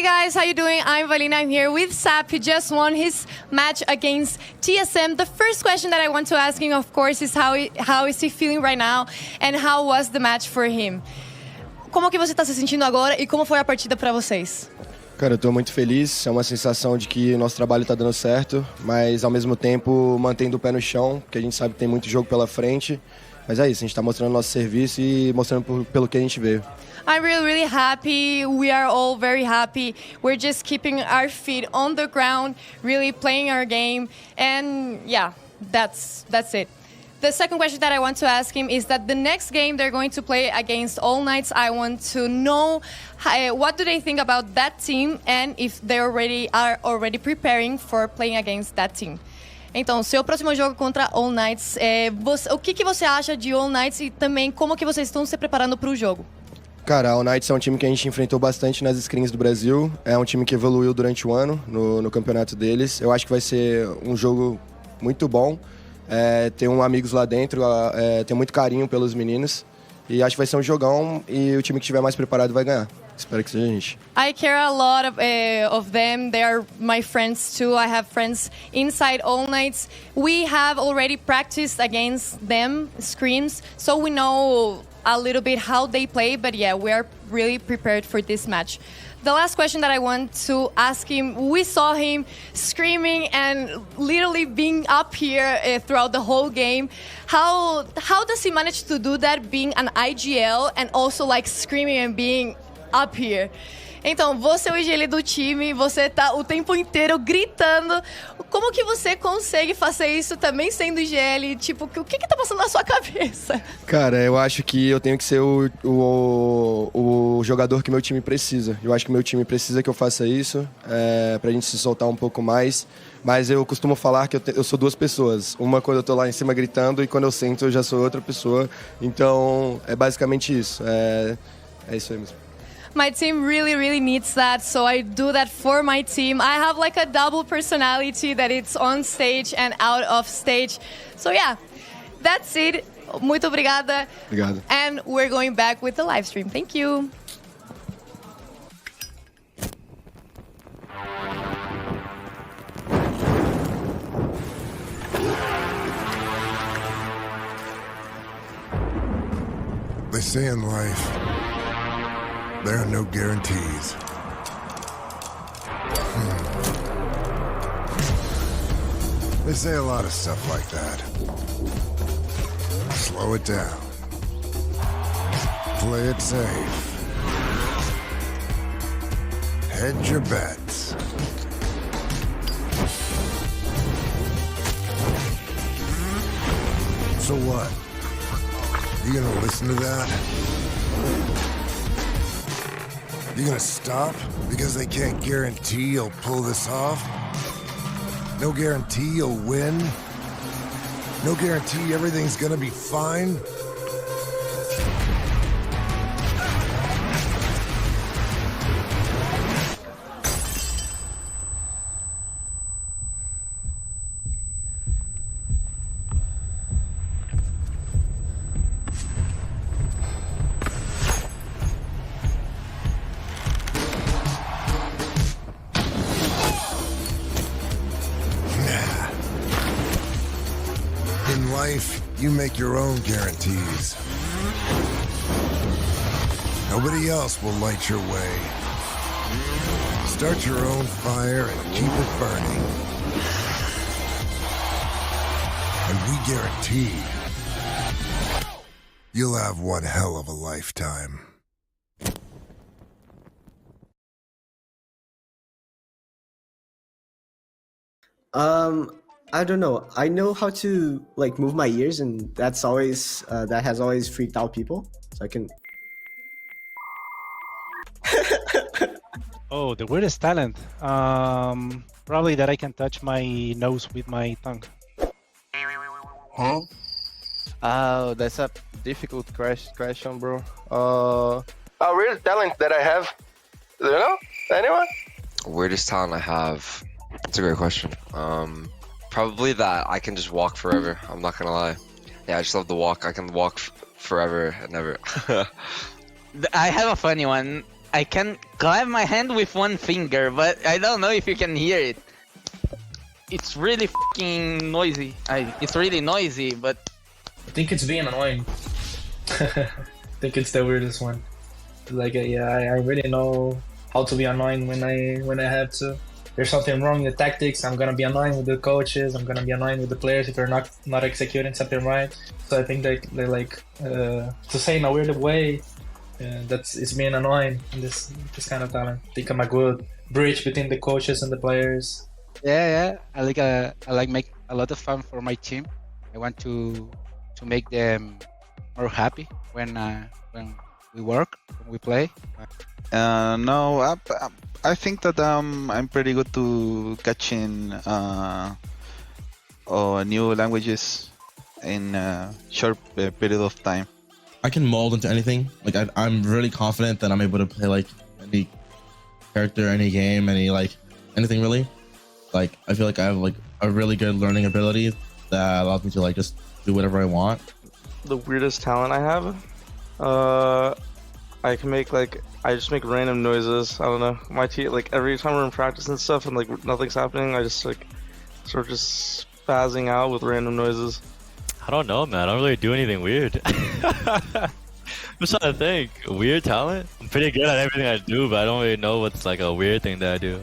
Hey guys, how you doing? I'm Valina. I'm here with Sap, who just won his match against TSM. The first question that I want to ask him, of course, is how is he feeling right now and how was the match for him? Como que você está se sentindo agora e como foi a partida para vocês? Cara, eu tô muito feliz, é uma sensação de que o nosso trabalho tá dando certo, mas ao mesmo tempo mantendo o pé no chão, porque a gente sabe que tem muito jogo pela frente. Mas é isso, a gente tá mostrando nosso serviço e mostrando pelo que a gente veio. I'm really happy. We are all very happy. We're just keeping our feet on the ground, really playing our game. And yeah, that's it. The second question that I want to ask him is that the next game they're going to play against All Knights, I want to know what do they think about that team and if they are already preparing for playing against that team. Então, seu próximo jogo contra All Knights, o que você acha de All Knights e também como que vocês estão se preparando para o jogo? Cara, a All Knights é um time que a gente enfrentou bastante nas screens do Brasil. É um time que evoluiu durante o ano no campeonato deles. Eu acho que vai ser um jogo muito bom. Tenho amigos lá dentro, tenho muito carinho pelos meninos. E acho que vai ser um jogão e o time que estiver mais preparado vai ganhar. Espero que seja a gente. I care a lot of them. They are my friends too. I have friends inside All Knights. We have already practiced against them, screens, so we know a little bit how they play, but yeah, we are really prepared for this match. The last question that I want to ask him, we saw him screaming and literally being up here throughout the whole game. How does he manage to do that being an IGL and also like screaming and being up here? Então, você é o IGL do time, você tá o tempo inteiro gritando. Como que você consegue fazer isso também sendo IGL? Tipo, o que tá passando na sua cabeça? Cara, eu acho que eu tenho que ser o jogador que meu time precisa. Eu acho que meu time precisa que eu faça isso, pra gente se soltar um pouco mais. Mas eu costumo falar que eu sou duas pessoas. Uma quando eu tô lá em cima gritando e quando eu sento eu já sou outra pessoa. Então, é basicamente isso. É isso aí mesmo. My team really needs that, so I do that for my team. I have like a double personality that it's on stage and out of stage. So yeah, that's it. Muito obrigada. Obrigado. And we're going back with the live stream. Thank you. They say in life, there are no guarantees. They say a lot of stuff like that. Slow it down. Play it safe. Hedge your bets. So what? You gonna listen to that? You gonna stop because they can't guarantee you'll pull this off? No guarantee you'll win? No guarantee everything's gonna be fine? In life, you make your own guarantees. Nobody else will light your way. Start your own fire and keep it burning. And we guarantee you'll have one hell of a lifetime. I don't know. I know how to like move my ears, and that's always that has always freaked out people. So I can. Oh, the weirdest talent. Probably that I can touch my nose with my tongue. Huh? Oh, that's a difficult question, bro. A weird talent that I have. Do you know? Anyone? Weirdest talent I have. That's a great question. Probably that I can just walk forever. I'm not gonna lie. Yeah, I just love the walk. I can walk forever and never. I have a funny one. I can clap my hand with one finger, but I don't know if you can hear it. It's really fucking noisy. It's really noisy, but I think it's being annoying. I think it's the weirdest one. Like, yeah, I really know how to be annoying when I have to. There's something wrong with the tactics. I'm gonna be annoying with the coaches. I'm gonna be annoying with the players if they're not executing something right. So I think they like to say in a weird way. It's being annoying in this kind of talent. I think I'm a good bridge between the coaches and the players. Yeah. I like make a lot of fun for my team. I want to make them more happy when we work, when we play. No, I think that I'm pretty good to catching new languages in a short period of time. I can mold into anything. Like I'm really confident that I'm able to play like any character, any game, anything really. Like I feel like I have like a really good learning ability that allows me to like just do whatever I want. The weirdest talent I have, I can make I just make random noises. I don't know. My team, like every time we're in practice and stuff, and like nothing's happening, I just like sort of just spazzing out with random noises. I don't know, man. I don't really do anything weird. I'm just trying to think. Weird talent? I'm pretty good at everything I do, but I don't really know what's like a weird thing that I do.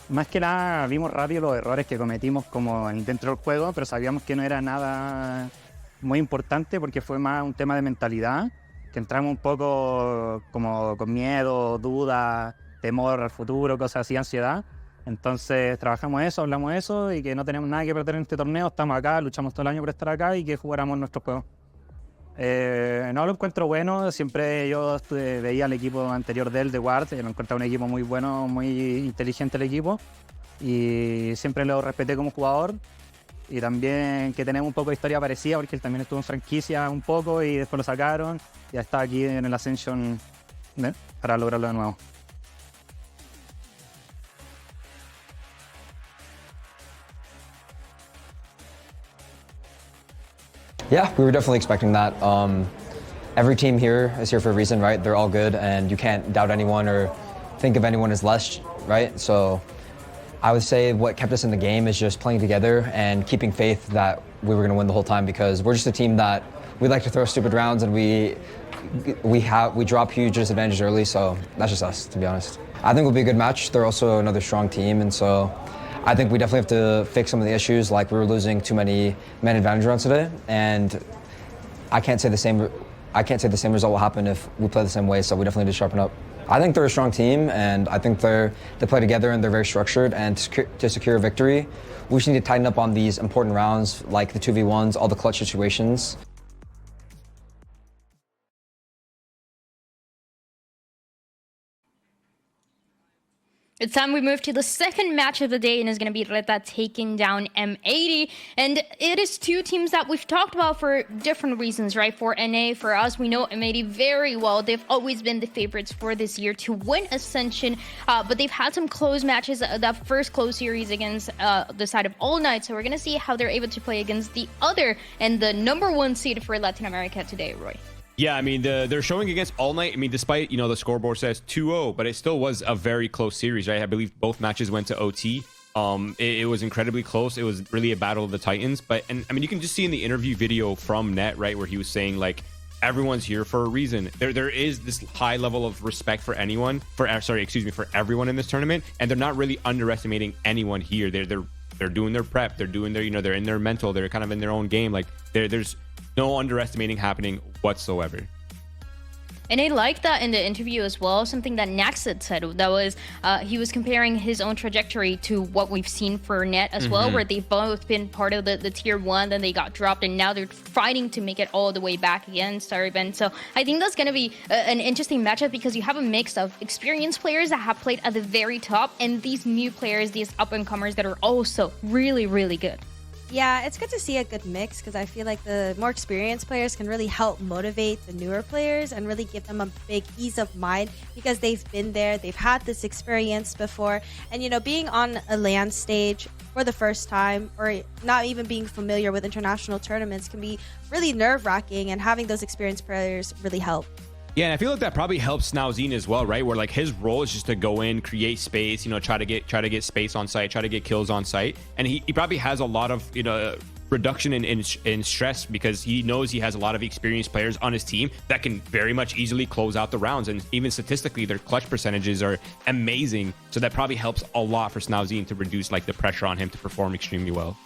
Más que nada vimos rápido los errores que cometimos como dentro del juego, pero sabíamos que no era nada muy importante porque fue más un tema de mentalidad, que entramos un poco como con miedo, duda, temor al futuro, cosas así, ansiedad. Entonces trabajamos eso, hablamos eso y que no tenemos nada que perder en este torneo, estamos acá, luchamos todo el año por estar acá y que jugáramos nuestros juegos. No lo encuentro bueno, siempre yo veía al equipo anterior de Ward, lo encontraba un equipo muy bueno, muy inteligente el equipo y siempre lo respeté como jugador y también que tenemos un poco de historia parecida porque él también estuvo en franquicia un poco y después lo sacaron y ya está aquí en el Ascension para lograrlo de nuevo. Yeah, we were definitely expecting that. Every team here is here for a reason, right? They're all good, and you can't doubt anyone or think of anyone as less, right? So I would say what kept us in the game is just playing together and keeping faith that we were going to win the whole time because we're just a team that we like to throw stupid rounds and we drop huge disadvantages early, so that's just us, to be honest. I think it'll be a good match. They're also another strong team, and so I think we definitely have to fix some of the issues, like we were losing too many man advantage rounds today, and I can't say the same result will happen if we play the same way, so we definitely need to sharpen up. I think they're a strong team, and I think they play together and they're very structured, and to secure a victory, we just need to tighten up on these important rounds, like the 2v1s, all the clutch situations. It's time we move to the second match of the day, and it's going to be Reta taking down M80. And it is two teams that we've talked about for different reasons, right? For NA, for us, we know M80 very well. They've always been the favorites for this year to win Ascension, but they've had some close matches, that first close series against the side of All Night. So we're going to see how they're able to play against the other and the #1 seed for Latin America today, Roy. Yeah, I mean, they're showing against All Night. I mean, despite, the scoreboard says 2-0, but it still was a very close series, right? I believe both matches went to OT. It was incredibly close. It was really a battle of the Titans. And I mean, you can just see in the interview video from Net, right, where he was saying, like, everyone's here for a reason. There is this high level of respect for everyone in this tournament, and they're not really underestimating anyone here. They're doing their prep. They're doing their, they're in their mental. They're kind of in their own game. Like, there's no underestimating happening whatsoever. And I like that in the interview as well, something that Naxid said, that was he was comparing his own trajectory to what we've seen for Net as well, where they've both been part of the tier 1, then they got dropped, and now they're fighting to make it all the way back again, Starben. So I think that's going to be an interesting matchup because you have a mix of experienced players that have played at the very top and these new players, these up-and-comers that are also really, really good. Yeah, it's good to see a good mix because I feel like the more experienced players can really help motivate the newer players and really give them a big ease of mind because they've been there, they've had this experience before, and being on a LAN stage for the first time or not even being familiar with international tournaments can be really nerve-wracking, and having those experienced players really help. Yeah, and I feel like that probably helps Snauzine as well, right? Where like his role is just to go in, create space, try to get space on site, try to get kills on site, and he probably has a lot of reduction in stress because he knows he has a lot of experienced players on his team that can very much easily close out the rounds, and even statistically their clutch percentages are amazing. So that probably helps a lot for Snauzine to reduce like the pressure on him to perform extremely well.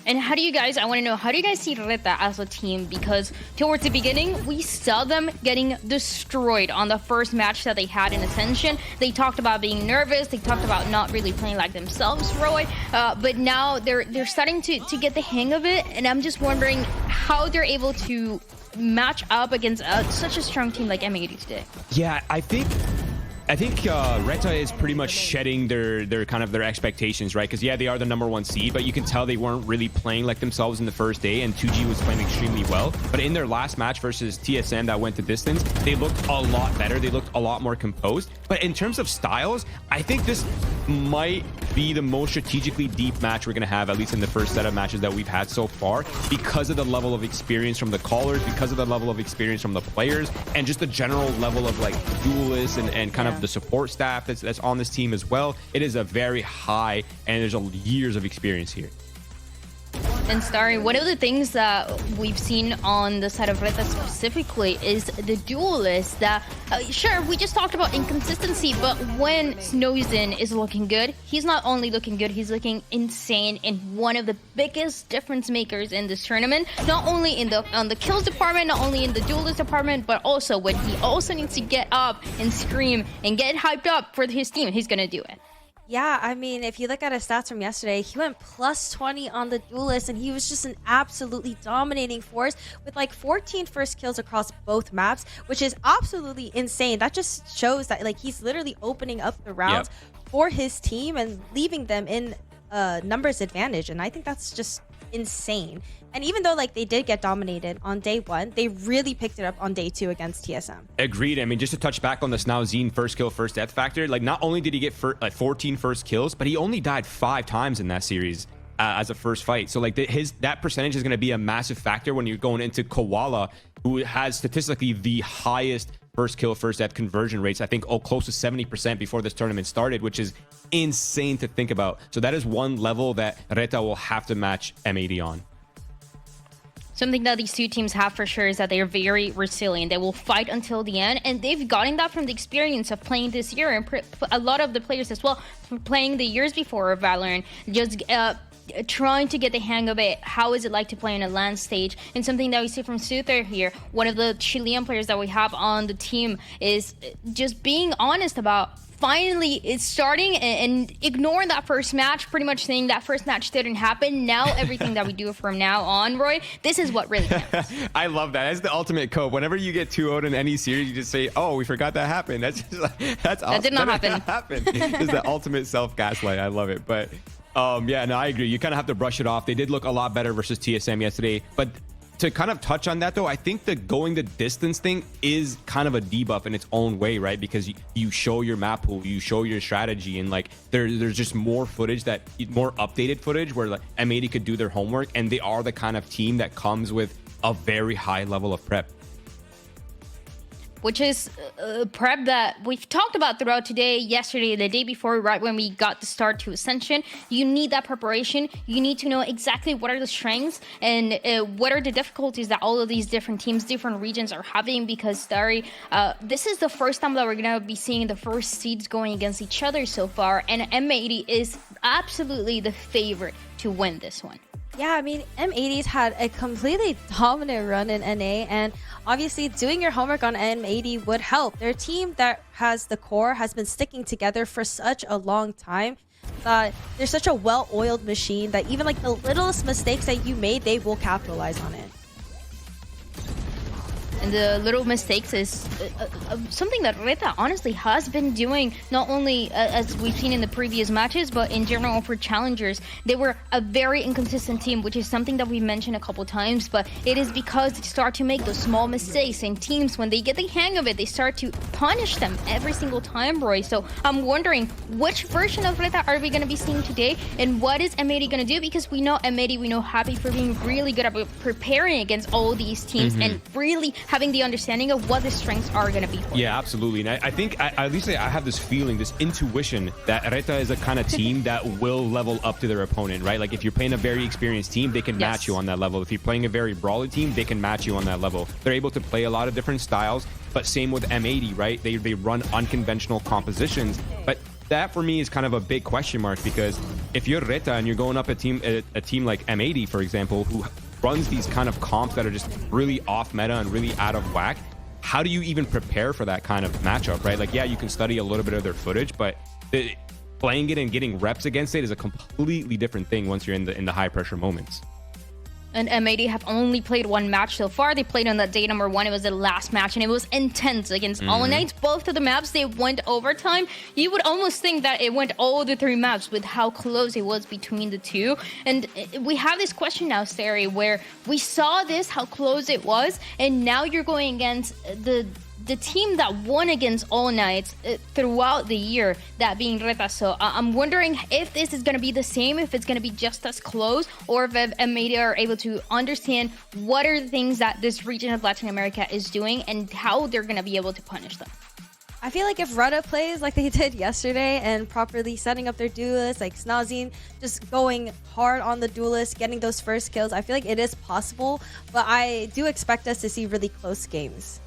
And I want to know, how do you guys see Reta as a team? Because towards the beginning, we saw them getting destroyed on the first match that they had in Ascension. They talked about being nervous. They talked about not really playing like themselves, Roy. But now they're starting to get the hang of it. And I'm just wondering how they're able to match up against such a strong team like M80 today. Yeah, I think Reta is pretty much shedding their kind of their expectations, right? Because yeah, they are the #1 seed, but you can tell they weren't really playing like themselves in the first day, and 2G was playing extremely well. But in their last match versus TSM that went the distance, they looked a lot better. They looked a lot more composed. But in terms of styles, I think this might be the most strategically deep match we're going to have, at least in the first set of matches that we've had so far, because of the level of experience from the callers, because of the level of experience from the players, and just the general level of like duelists and kind of the support staff that's on this team as well. It is a very high, and there's years of experience here. And Starry, one of the things that we've seen on the side of Reta specifically is the duelist that, sure, we just talked about inconsistency, but when Snowzen is looking good, he's not only looking good, he's looking insane and one of the biggest difference makers in this tournament, not only in on the kills department, not only in the duelist department, but also when he also needs to get up and scream and get hyped up for his team, he's gonna do it. Yeah, I mean, if you look at his stats from yesterday, he went plus 20 on the duelist, and he was just an absolutely dominating force with like 14 first kills across both maps, which is absolutely insane. That just shows that like he's literally opening up the rounds for his team and leaving them in numbers advantage, and I think that's just insane. And even though like they did get dominated on day 1, they really picked it up on day 2 against TSM. Agreed. I mean, just to touch back on this now, Zine first kill, first death factor, like not only did he get 14 first kills, but he only died 5 times in that series as a first fight. So like that percentage is going to be a massive factor when you're going into Koala, who has statistically the highest first kill, first death conversion rates, I think close to 70% before this tournament started, which is insane to think about. So that is one level that Reta will have to match M80 on. Something that these two teams have for sure is that they're very resilient. They will fight until the end, and they've gotten that from the experience of playing this year, and a lot of the players as well playing the years before Valorant, just trying to get the hang of it. How is it like to play on a LAN stage? And something that we see from Suther here, one of the Chilean players that we have on the team, is just being honest about finally it's starting and ignoring that first match, pretty much saying that first match didn't happen. Now everything that we do from now on, Roy, this is what really counts. I love that. That's the ultimate cope. Whenever you get 2-0 in any series, you just say, oh, we forgot that happened. That's awesome. That did not happen. It's the ultimate self-gaslight. I love it. But yeah, no, I agree. You kind of have to brush it off. They did look a lot better versus TSM yesterday. But to kind of touch on that, though, I think the going the distance thing is kind of a debuff in its own way, right? Because you show your map pool, you show your strategy, and like there's just more footage, more updated footage where like M80 could do their homework, and they are the kind of team that comes with a very high level of prep. Which is prep that we've talked about throughout today, yesterday, the day before, right when we got the start to Ascension. You need that preparation. You need to know exactly what are the strengths and what are the difficulties that all of these different teams, different regions are having, because Starry, this is the first time that we're going to be seeing the first seeds going against each other so far, and M80 is absolutely the favorite to win this one. Yeah, I mean, M80's had a completely dominant run in NA, and obviously doing your homework on M80 would help. Their team that has the core has been sticking together for such a long time that they're such a well-oiled machine that even like the littlest mistakes that you made, they will capitalize on it. And the little mistakes is something that Reta honestly has been doing, not only as we've seen in the previous matches, but in general for challengers. They were a very inconsistent team, which is something that we mentioned a couple times, but it is because they start to make those small mistakes, and teams, when they get the hang of it, they start to punish them every single time, Roy. So I'm wondering, which version of Reta are we going to be seeing today, and what is M80 going to do? Because we know M80, we know Happy for being really good at preparing against all these teams and really having the understanding of what the strengths are going to be for. Yeah, absolutely. And I think, at least I have this feeling, this intuition that Reta is a kind of team that will level up to their opponent, right? Like if you're playing a very experienced team, they can match you on that level. If you're playing a very brawly team, they can match you on that level. They're able to play a lot of different styles, but same with M80, right? They run unconventional compositions, but that for me is kind of a big question mark, because if you're Reta and you're going up a team like M80, for example, who runs these kind of comps that are just really off meta and really out of whack, how do you even prepare for that kind of matchup, right? Like, yeah, you can study a little bit of their footage, but playing it and getting reps against it is a completely different thing once you're in the high pressure moments. And M80 have only played one match so far. They played on that day number 1. It was the last match, and it was intense against All Knights. Both of the maps, they went overtime. You would almost think that it went all the 3 maps with how close it was between the two. And we have this question now, Sari, where we saw this, how close it was, and now you're going against the team that won against All Knights throughout the year, that being Reta. So I'm wondering if this is going to be the same, if it's going to be just as close, or if M80 are able to understand what are the things that this region of Latin America is doing and how they're going to be able to punish them. I feel like if Reta plays like they did yesterday and properly setting up their duelists, like Snazine just going hard on the duelist, getting those first kills, I feel like it is possible, but I do expect us to see really close games.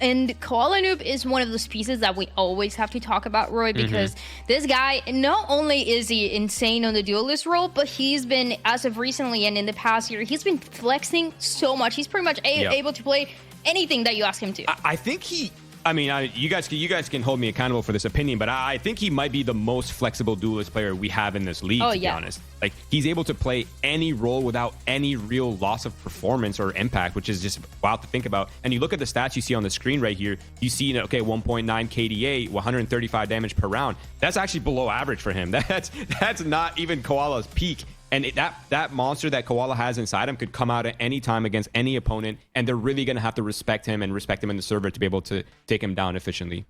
And Koala Noob is one of those pieces that we always have to talk about, Roy, because this guy, not only is he insane on the duelist role, but he's been, as of recently and in the past year, he's been flexing so much. He's pretty much able to play anything that you ask him to. I think he... I mean, you guys can hold me accountable for this opinion, but I think he might be the most flexible duelist player we have in this league, to be honest. Like, he's able to play any role without any real loss of performance or impact, which is just wild to think about. And you look at the stats you see on the screen right here, you see, okay, 1.9 KDA, 135 damage per round. That's actually below average for him. That's not even Koala's peak. And that monster that Koala has inside him could come out at any time against any opponent, and they're really going to have to respect him and respect him in the server to be able to take him down efficiently.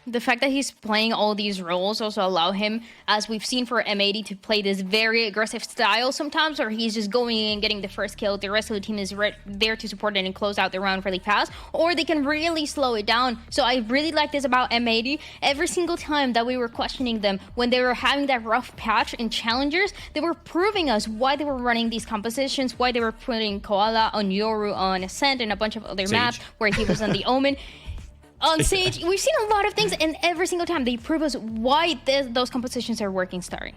The fact that he's playing all these roles also allow him, as we've seen for M80, to play this very aggressive style sometimes, where he's just going in and getting the first kill. The rest of the team is there to support it and close out the round really fast, or they can really slow it down. So I really like this about M80. Every single time that we were questioning them when they were having that rough patch in Challengers, they were proving us why they were running these compositions, why they were putting Koala on Yoru, on Ascent, and a bunch of other maps where he was on the Omen. On Sage, we've seen a lot of things, and every single time they prove us why those compositions are working, Starry.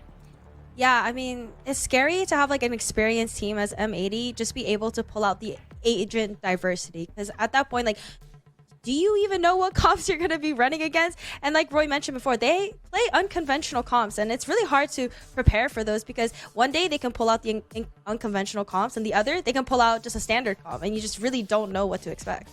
Yeah, I mean, it's scary to have like an experienced team as M80 just be able to pull out the agent diversity, because at that point, like, do you even know what comps you're going to be running against? And like Roy mentioned before, they play unconventional comps, and it's really hard to prepare for those, because one day they can pull out the unconventional comps, and the other they can pull out just a standard comp, and you just really don't know what to expect.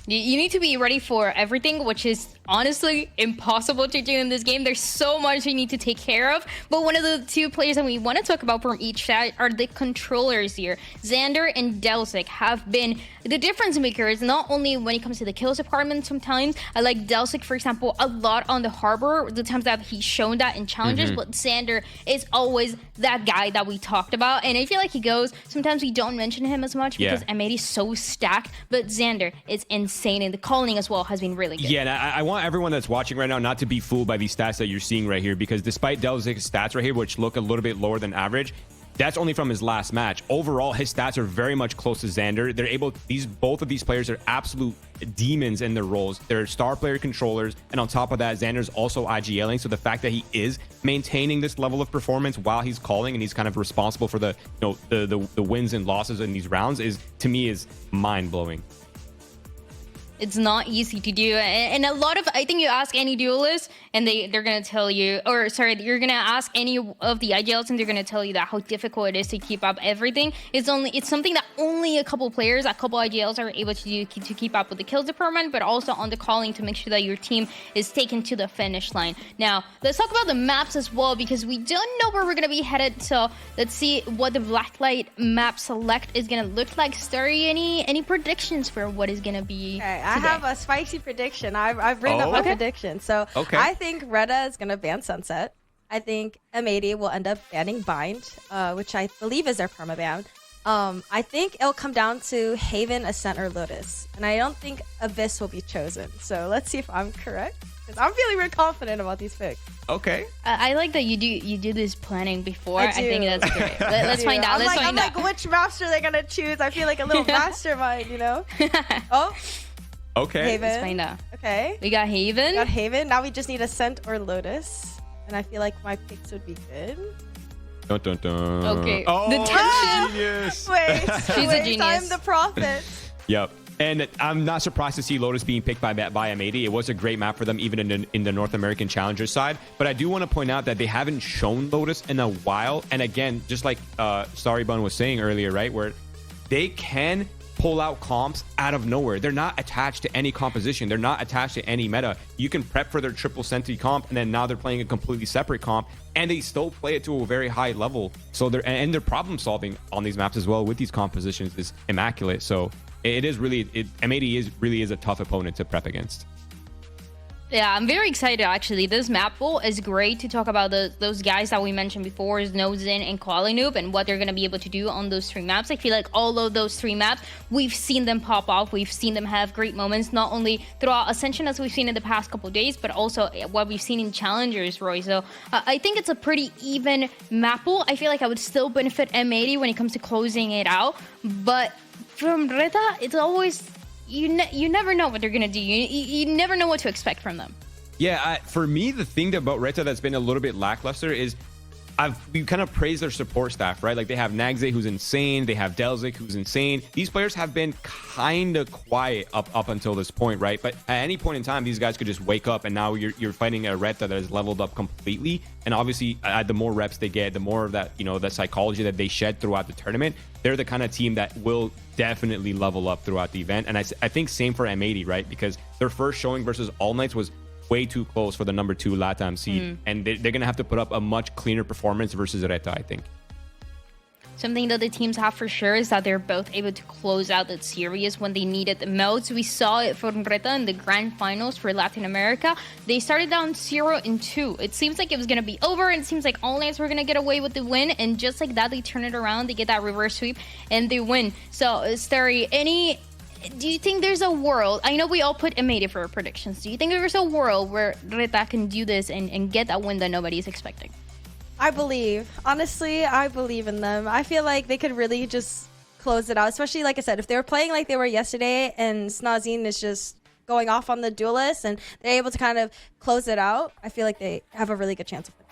You need to be ready for everything, which is honestly impossible to do in this game. There's so much you need to take care of. But one of the two players that we want to talk about from each side are the controllers here. Xander and Delsic have been the difference makers, not only when it comes to the kills department sometimes. I like Delsic, for example, a lot on the Harbor, the times that he's shown that in challenges, but Xander is always that guy that we talked about. And I feel like he goes, sometimes we don't mention him as much because M80 is so stacked, but Xander is insane, and the calling as well has been really good. Yeah, and I want everyone that's watching right now not to be fooled by these stats that you're seeing right here, because despite Delsic's stats right here, which look a little bit lower than average, that's only from his last match. Overall, his stats are very much close to Xander. They're able, both of these players are absolute demons in their roles. They're star player controllers, and on top of that, Xander's also IGLing. So the fact that he is maintaining this level of performance while he's calling, and he's kind of responsible for the wins and losses in these rounds, is, to me, is mind blowing. It's not easy to do, and a lot of, I think you ask any duelist and they're gonna tell you, or sorry, you're gonna ask any of the IGLs and they're gonna tell you that how difficult it is to keep up everything. It's something that only a couple players, a couple IGLs are able to do to keep up with the kills department, but also on the calling to make sure that your team is taken to the finish line. Now let's talk about the maps as well, because we don't know where we're gonna be headed. So let's see what the Blacklight map select is gonna look like. Starry, any predictions for what is gonna be? I have a spicy prediction. I've written up my prediction. So I think Reta is going to ban Sunset. I think M80 will end up banning Bind, which I believe is their permaban. I think it'll come down to Haven, Ascent, or Lotus. And I don't think Abyss will be chosen. So let's see if I'm correct, because I'm feeling real confident about these picks. Okay. I like that you do this planning before. I think that's great. Let's find out. I'm like, which master are they going to choose? I feel like a little mastermind, you know? Okay. Haven. Let's find out. Okay. We got Haven. Now we just need Ascent or Lotus. And I feel like my picks would be good. Dun, dun, dun. Okay. Oh, the tension. Genius. She's a genius. I'm the prophet. Yep. And I'm not surprised to see Lotus being picked by M80. It was a great map for them, even in the North American Challengers side. But I do want to point out that they haven't shown Lotus in a while. And again, just like Starry Bun was saying earlier, right, where they can pull out comps out of nowhere. They're not attached to any composition. They're not attached to any meta. You can prep for their triple sentry comp, and then now they're playing a completely separate comp, and they still play it to a very high level. So their problem solving on these maps as well with these compositions is immaculate. So it is really, M80 really is a tough opponent to prep against. Yeah, I'm very excited actually. This map pool is great to talk about those guys that we mentioned before, Snowzin and Qualinoob, and what they're going to be able to do on those 3 maps. I feel like all of those 3 maps, we've seen them pop off. We've seen them have great moments, not only throughout Ascension as we've seen in the past couple days, but also what we've seen in Challengers, Roy. So I think it's a pretty even map pool. I feel like I would still benefit M80 when it comes to closing it out, but from Reta, it's always... You never know what they're gonna do. You never know what to expect from them. Yeah, for me, the thing about Reta that's been a little bit lackluster is we kind of praised their support staff, right? Like they have Nagze, who's insane. They have Delzik, who's insane. These players have been kind of quiet up until this point, right? But at any point in time, these guys could just wake up, and now you're fighting a Reta that has leveled up completely. And obviously, the more reps they get, the more of that, the psychology that they shed throughout the tournament, they're the kind of team that will definitely level up throughout the event. And I think same for M80, right? Because their first showing versus All Knights was way too close for the number 2 LATAM seed. And they're going to have to put up a much cleaner performance versus Reta, I think. Something that the teams have for sure is that they're both able to close out that series when they need it the most. We saw it for Reta in the grand finals for Latin America. They started down 0-2. It seems like it was going to be over, and it seems like All Knights were going to get away with the win, and just like that, they turn it around, they get that reverse sweep, and they win. So, Starry, do you think there's a world, I know we all put M80 for our predictions, do you think there's a world where Reta can do this and get that win that nobody's expecting? I believe. Honestly, I believe in them. I feel like they could really just close it out, especially, like I said, if they were playing like they were yesterday and Snazin is just going off on the duelist and they're able to kind of close it out, I feel like they have a really good chance of winning.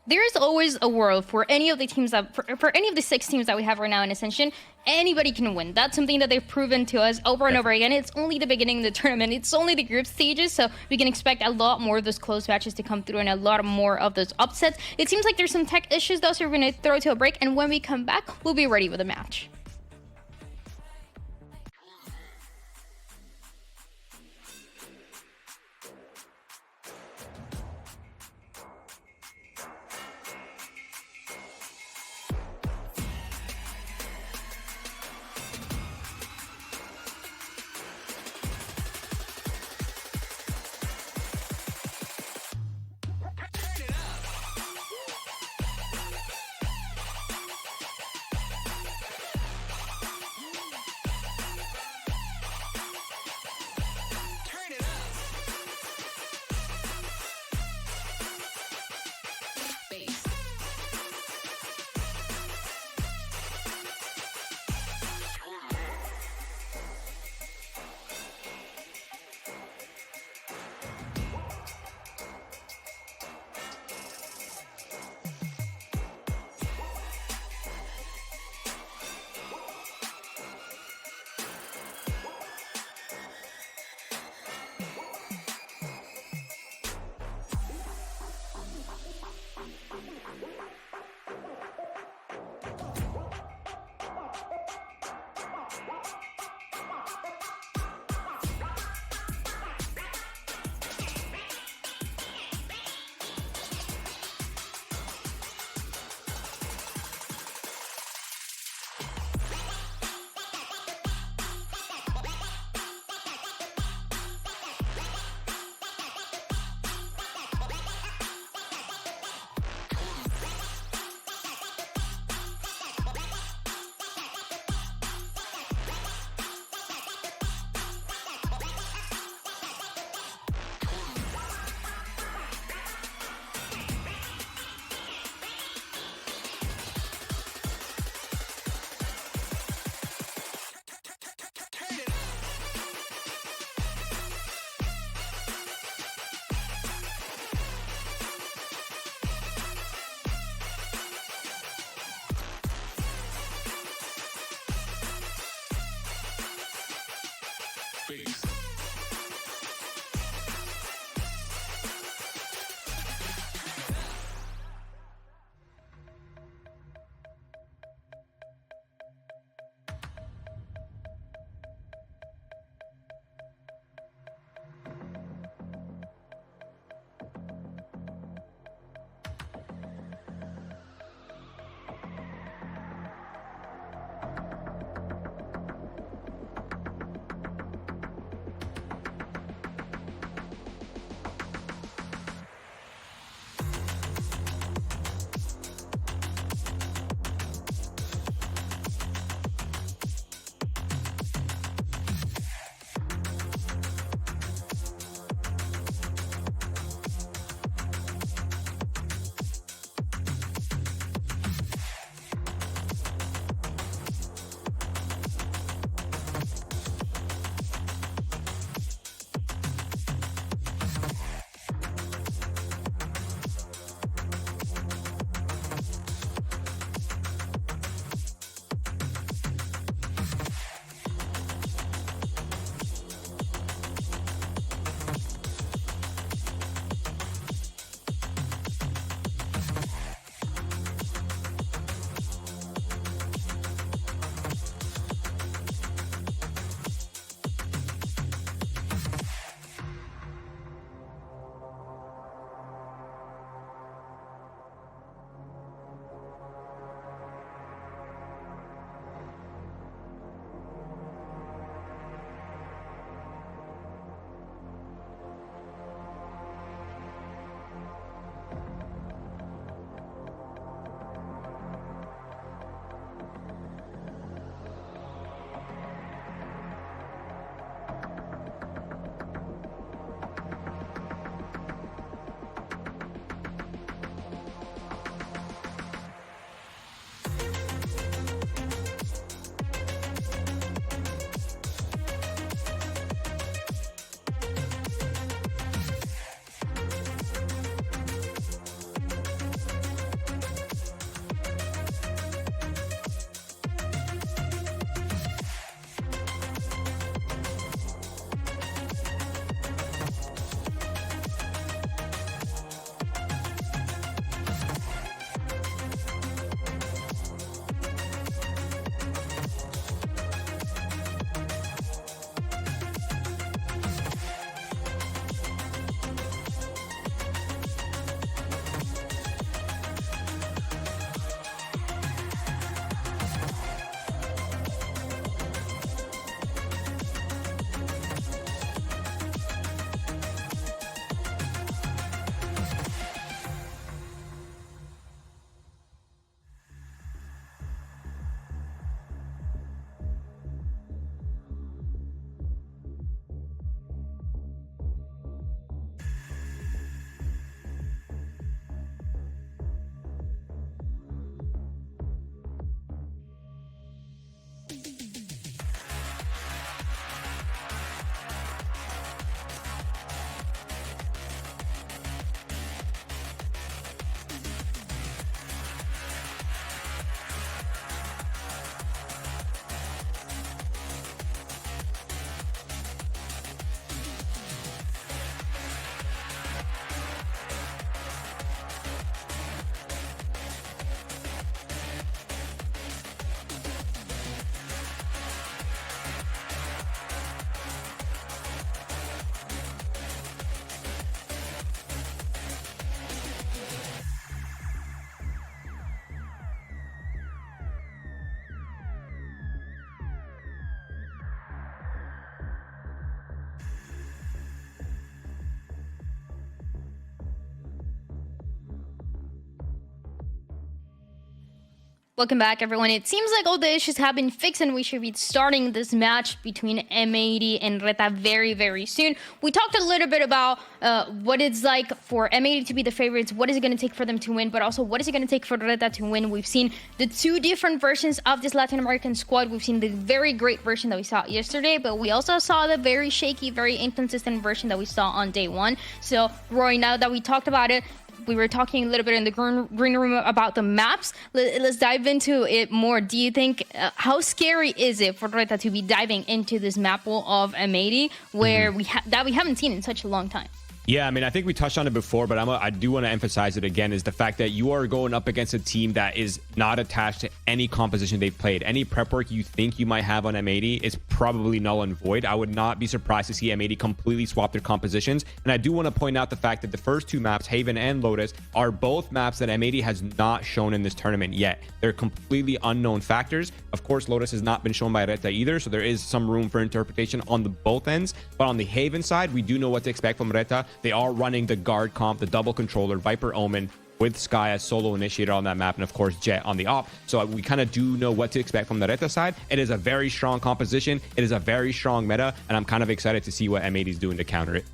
There is always a world for any of the teams for any of the 6 teams that we have right now in Ascension. Anybody can win. That's something that they've proven to us over and over again. It's only the beginning of the tournament. It's only the group stages, so we can expect a lot more of those close matches to come through and a lot more of those upsets. It seems like there's some tech issues though, so we're going to throw to a break, and when we come back, we'll be ready with a match. Welcome back, everyone. It seems like all the issues have been fixed and we should be starting this match between M80 and Reta very, very soon. We talked a little bit about what it's like for M80 to be the favorites, what is it going to take for them to win, but also what is it going to take for Reta to win. We've seen the two different versions of this Latin American squad. We've seen the very great version that we saw yesterday, but we also saw the very shaky, very inconsistent version that we saw on day one. So, Roy, now that we talked about it, we were talking a little bit in the green room about the maps. Let's dive into it more. Do you think, how scary is it for Reta to be diving into this map pool of M80 where we haven't seen in such a long time? Yeah, I mean, I think we touched on it before, but I do want to emphasize it again, is the fact that you are going up against a team that is not attached to any composition they've played. Any prep work you think you might have on M80 is probably null and void. I would not be surprised to see M80 completely swap their compositions. And I do want to point out the fact that the first two maps, Haven and Lotus, are both maps that M80 has not shown in this tournament yet. They're completely unknown factors. Of course, Lotus has not been shown by Reta either, so there is some room for interpretation on the both ends. But on the Haven side, we do know what to expect from Reta. They are running the guard comp, the double controller, Viper Omen, with Sky as solo initiator on that map, and of course Jet on the op. So we kind of do know what to expect from the Reta side. It is a very strong composition. It is a very strong meta, and I'm kind of excited to see what M80 is doing to counter it.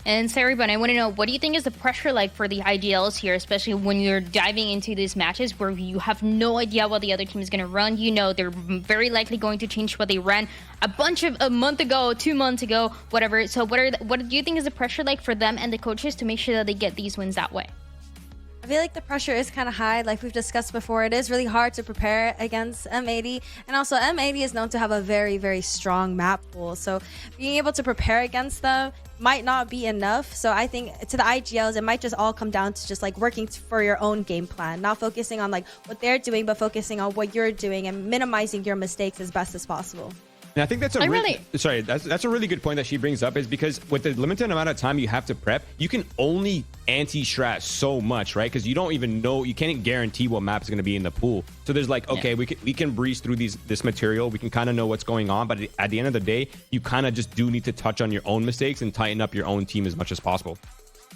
And Saribun, I want to know, what do you think is the pressure like for the IGLs here, especially when you're diving into these matches where you have no idea what the other team is going to run? You know, they're very likely going to change what they ran a month ago, 2 months ago, whatever. So what do you think is the pressure like for them and the coaches to make sure that they get these wins that way? I feel like the pressure is kind of high. Like we've discussed before, it is really hard to prepare against M80. And also M80 is known to have a very, very strong map pool. So being able to prepare against them might not be enough. So I think to the IGLs, it might just all come down to just like working for your own game plan, not focusing on like what they're doing, but focusing on what you're doing and minimizing your mistakes as best as possible. And I think that's that's a really good point that she brings up, is because with the limited amount of time you have to prep, you can only anti-strat so much, right? Because you don't even know, you can't guarantee what map is going to be in the pool. So there's like, okay, we can breeze through this material, we can kind of know what's going on, but at the end of the day, you kind of just do need to touch on your own mistakes and tighten up your own team as much as possible.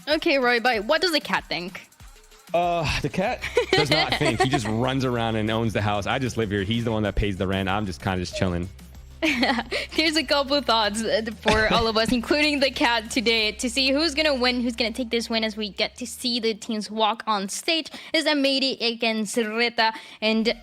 Okay, Roy, but what does the cat think? The cat does not think. He just runs around and owns the house. I just live here. He's the one that pays the rent. I'm just kind of just chilling. Here's a couple of thoughts for all of us, including the cat today, to see who's gonna win, who's gonna take this win as we get to see the teams walk on stage. Is M80 against Reta, and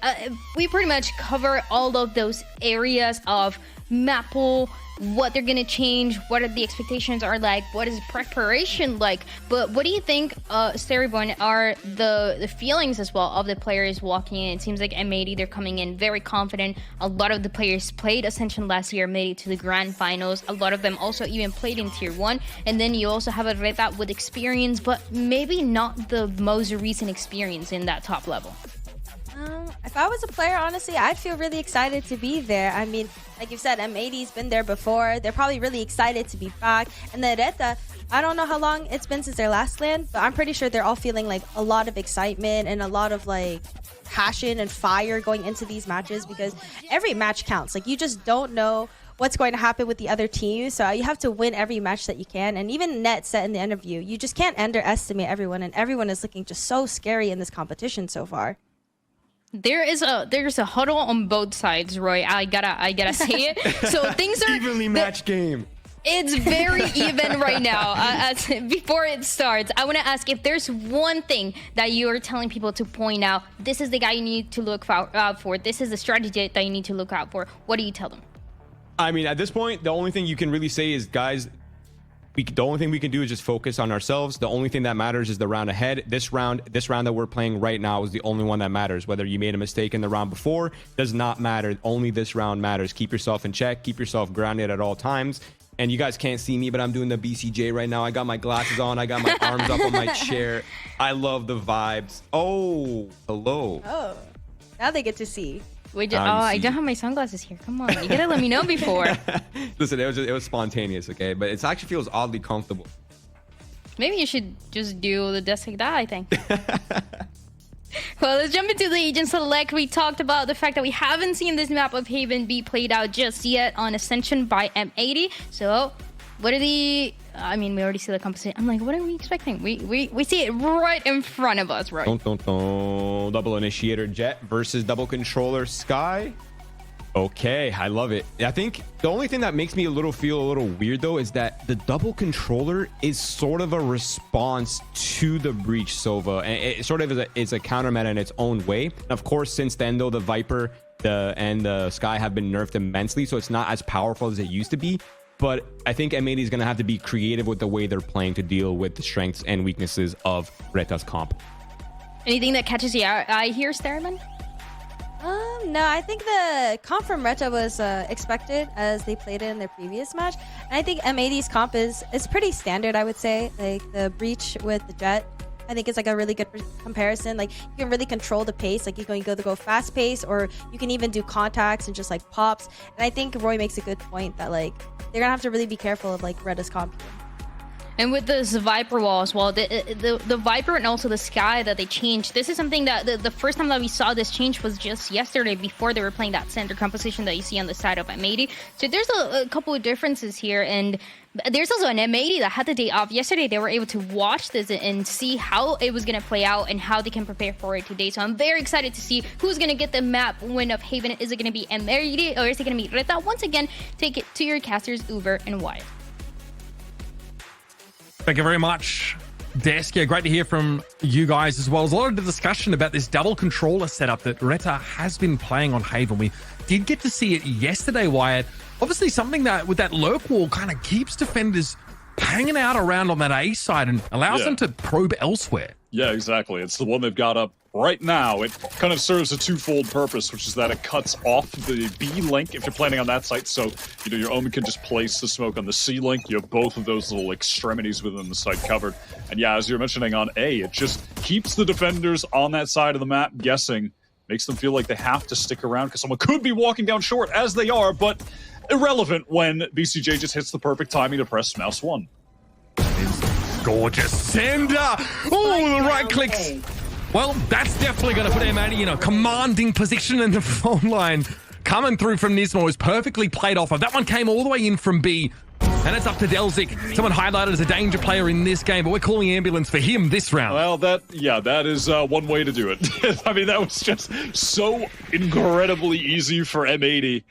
we pretty much cover all of those areas of map pool, what they're gonna change, what are the expectations are like, what is preparation like. But what do you think, Saribun, are the feelings as well of the players walking in? It seems like M80, they're coming in very confident. A lot of the players played Ascension last year, made it to the grand finals. A lot of them also even played in tier 1. And then you also have a Reta with experience, but maybe not the most recent experience in that top level. If I was a player, honestly, I'd feel really excited to be there. I mean, like you said, M80's been there before. They're probably really excited to be back. And then Reta, I don't know how long it's been since their last LAN, but I'm pretty sure they're all feeling like a lot of excitement and a lot of like passion and fire going into these matches, because every match counts. Like, you just don't know what's going to happen with the other team, so you have to win every match that you can. And even Net said in the interview, you just can't underestimate everyone, and everyone is looking just so scary in this competition so far. There's a huddle on both sides, Roy. I gotta say it. So things are evenly matched game. It's very even right now. Before it starts, I want to ask if there's one thing that you are telling people to point out. This is the guy you need to look out for. This is the strategy that you need to look out for. What do you tell them? I mean, at this point, the only thing you can really say is, guys, the only thing we can do is just focus on ourselves. The only thing that matters is the round ahead. This round that we're playing right now is the only one that matters. Whether you made a mistake in the round before does not matter. Only this round matters. Keep yourself in check. Keep yourself grounded at all times. And you guys can't see me, but I'm doing the BCJ right now. I got my glasses on. I got my arms up on my chair. I love the vibes. Oh, hello. Oh, now they get to see. Wait, I don't have my sunglasses here. Come on, you gotta let me know before. Listen, it was spontaneous, okay? But it actually feels oddly comfortable. Maybe you should just do the desk like that, I think. Well, let's jump into the Agent Select. We talked about the fact that we haven't seen this map of Haven be played out just yet on Ascension by M80. So, what are the I mean, we already see the composition. I'm like, what are we expecting? We see it right in front of us, right? Double initiator Jet versus double controller Sky. Okay, I love it. I think the only thing that makes me feel a little weird though is that the double controller is sort of a response to the Breach Sova, and it sort of is a counter meta in its own way. And of course, since then though, the Viper and the Sky have been nerfed immensely, so it's not as powerful as it used to be. But I think M80 is going to have to be creative with the way they're playing to deal with the strengths and weaknesses of Reta's comp. Anything that catches your eye here, Sterling? No, I think the comp from Reta was expected as they played it in their previous match. And I think M80's comp is pretty standard, I would say. Like the Breach with the Jet, I think it's like a really good comparison. Like you can really control the pace. Like you can go fast pace, or you can even do contacts and just like pops. And I think Roy makes a good point that like they're gonna have to really be careful of like Reta's comp. And with this Viper wall as well, the Viper and also the Sky that they changed, this is something that the first time that we saw this change was just yesterday before they were playing that center composition that you see on the side of M80. So there's a couple of differences here. And there's also an M80 that had the day off yesterday. They were able to watch this and see how it was going to play out and how they can prepare for it today. So I'm very excited to see who's going to get the map win of Haven. Is it going to be M80 or is it going to be Reta? Once again, take it to your casters, Uber and Wyatt. Thank you very much, Desk. Yeah, great to hear from you guys as well. There's a lot of discussion about this double controller setup that Reta has been playing on Haven. We did get to see it yesterday, Wyatt. Obviously something that with that lurk wall kind of keeps defenders hanging out around on that A side and allows them to probe elsewhere. Yeah, exactly. It's the one they've got up right now. It kind of serves a twofold purpose, which is that it cuts off the B link if you're planning on that site. So, you know, your Omen can just place the smoke on the C link. You have both of those little extremities within the site covered. And yeah, as you're mentioning on A, it just keeps the defenders on that side of the map guessing, makes them feel like they have to stick around because someone could be walking down short, as they are, but irrelevant when BCJ just hits the perfect timing to press mouse 1. Gorgeous sender. Oh, the right clicks. Well, that's definitely going to put M80 in a commanding position in the phone line. Coming through from Nismo is perfectly played off of. That one came all the way in from B. And it's up to Delzik. Someone highlighted as a danger player in this game, but we're calling ambulance for him this round. Well, that is one way to do it. I mean, that was just so incredibly easy for M80.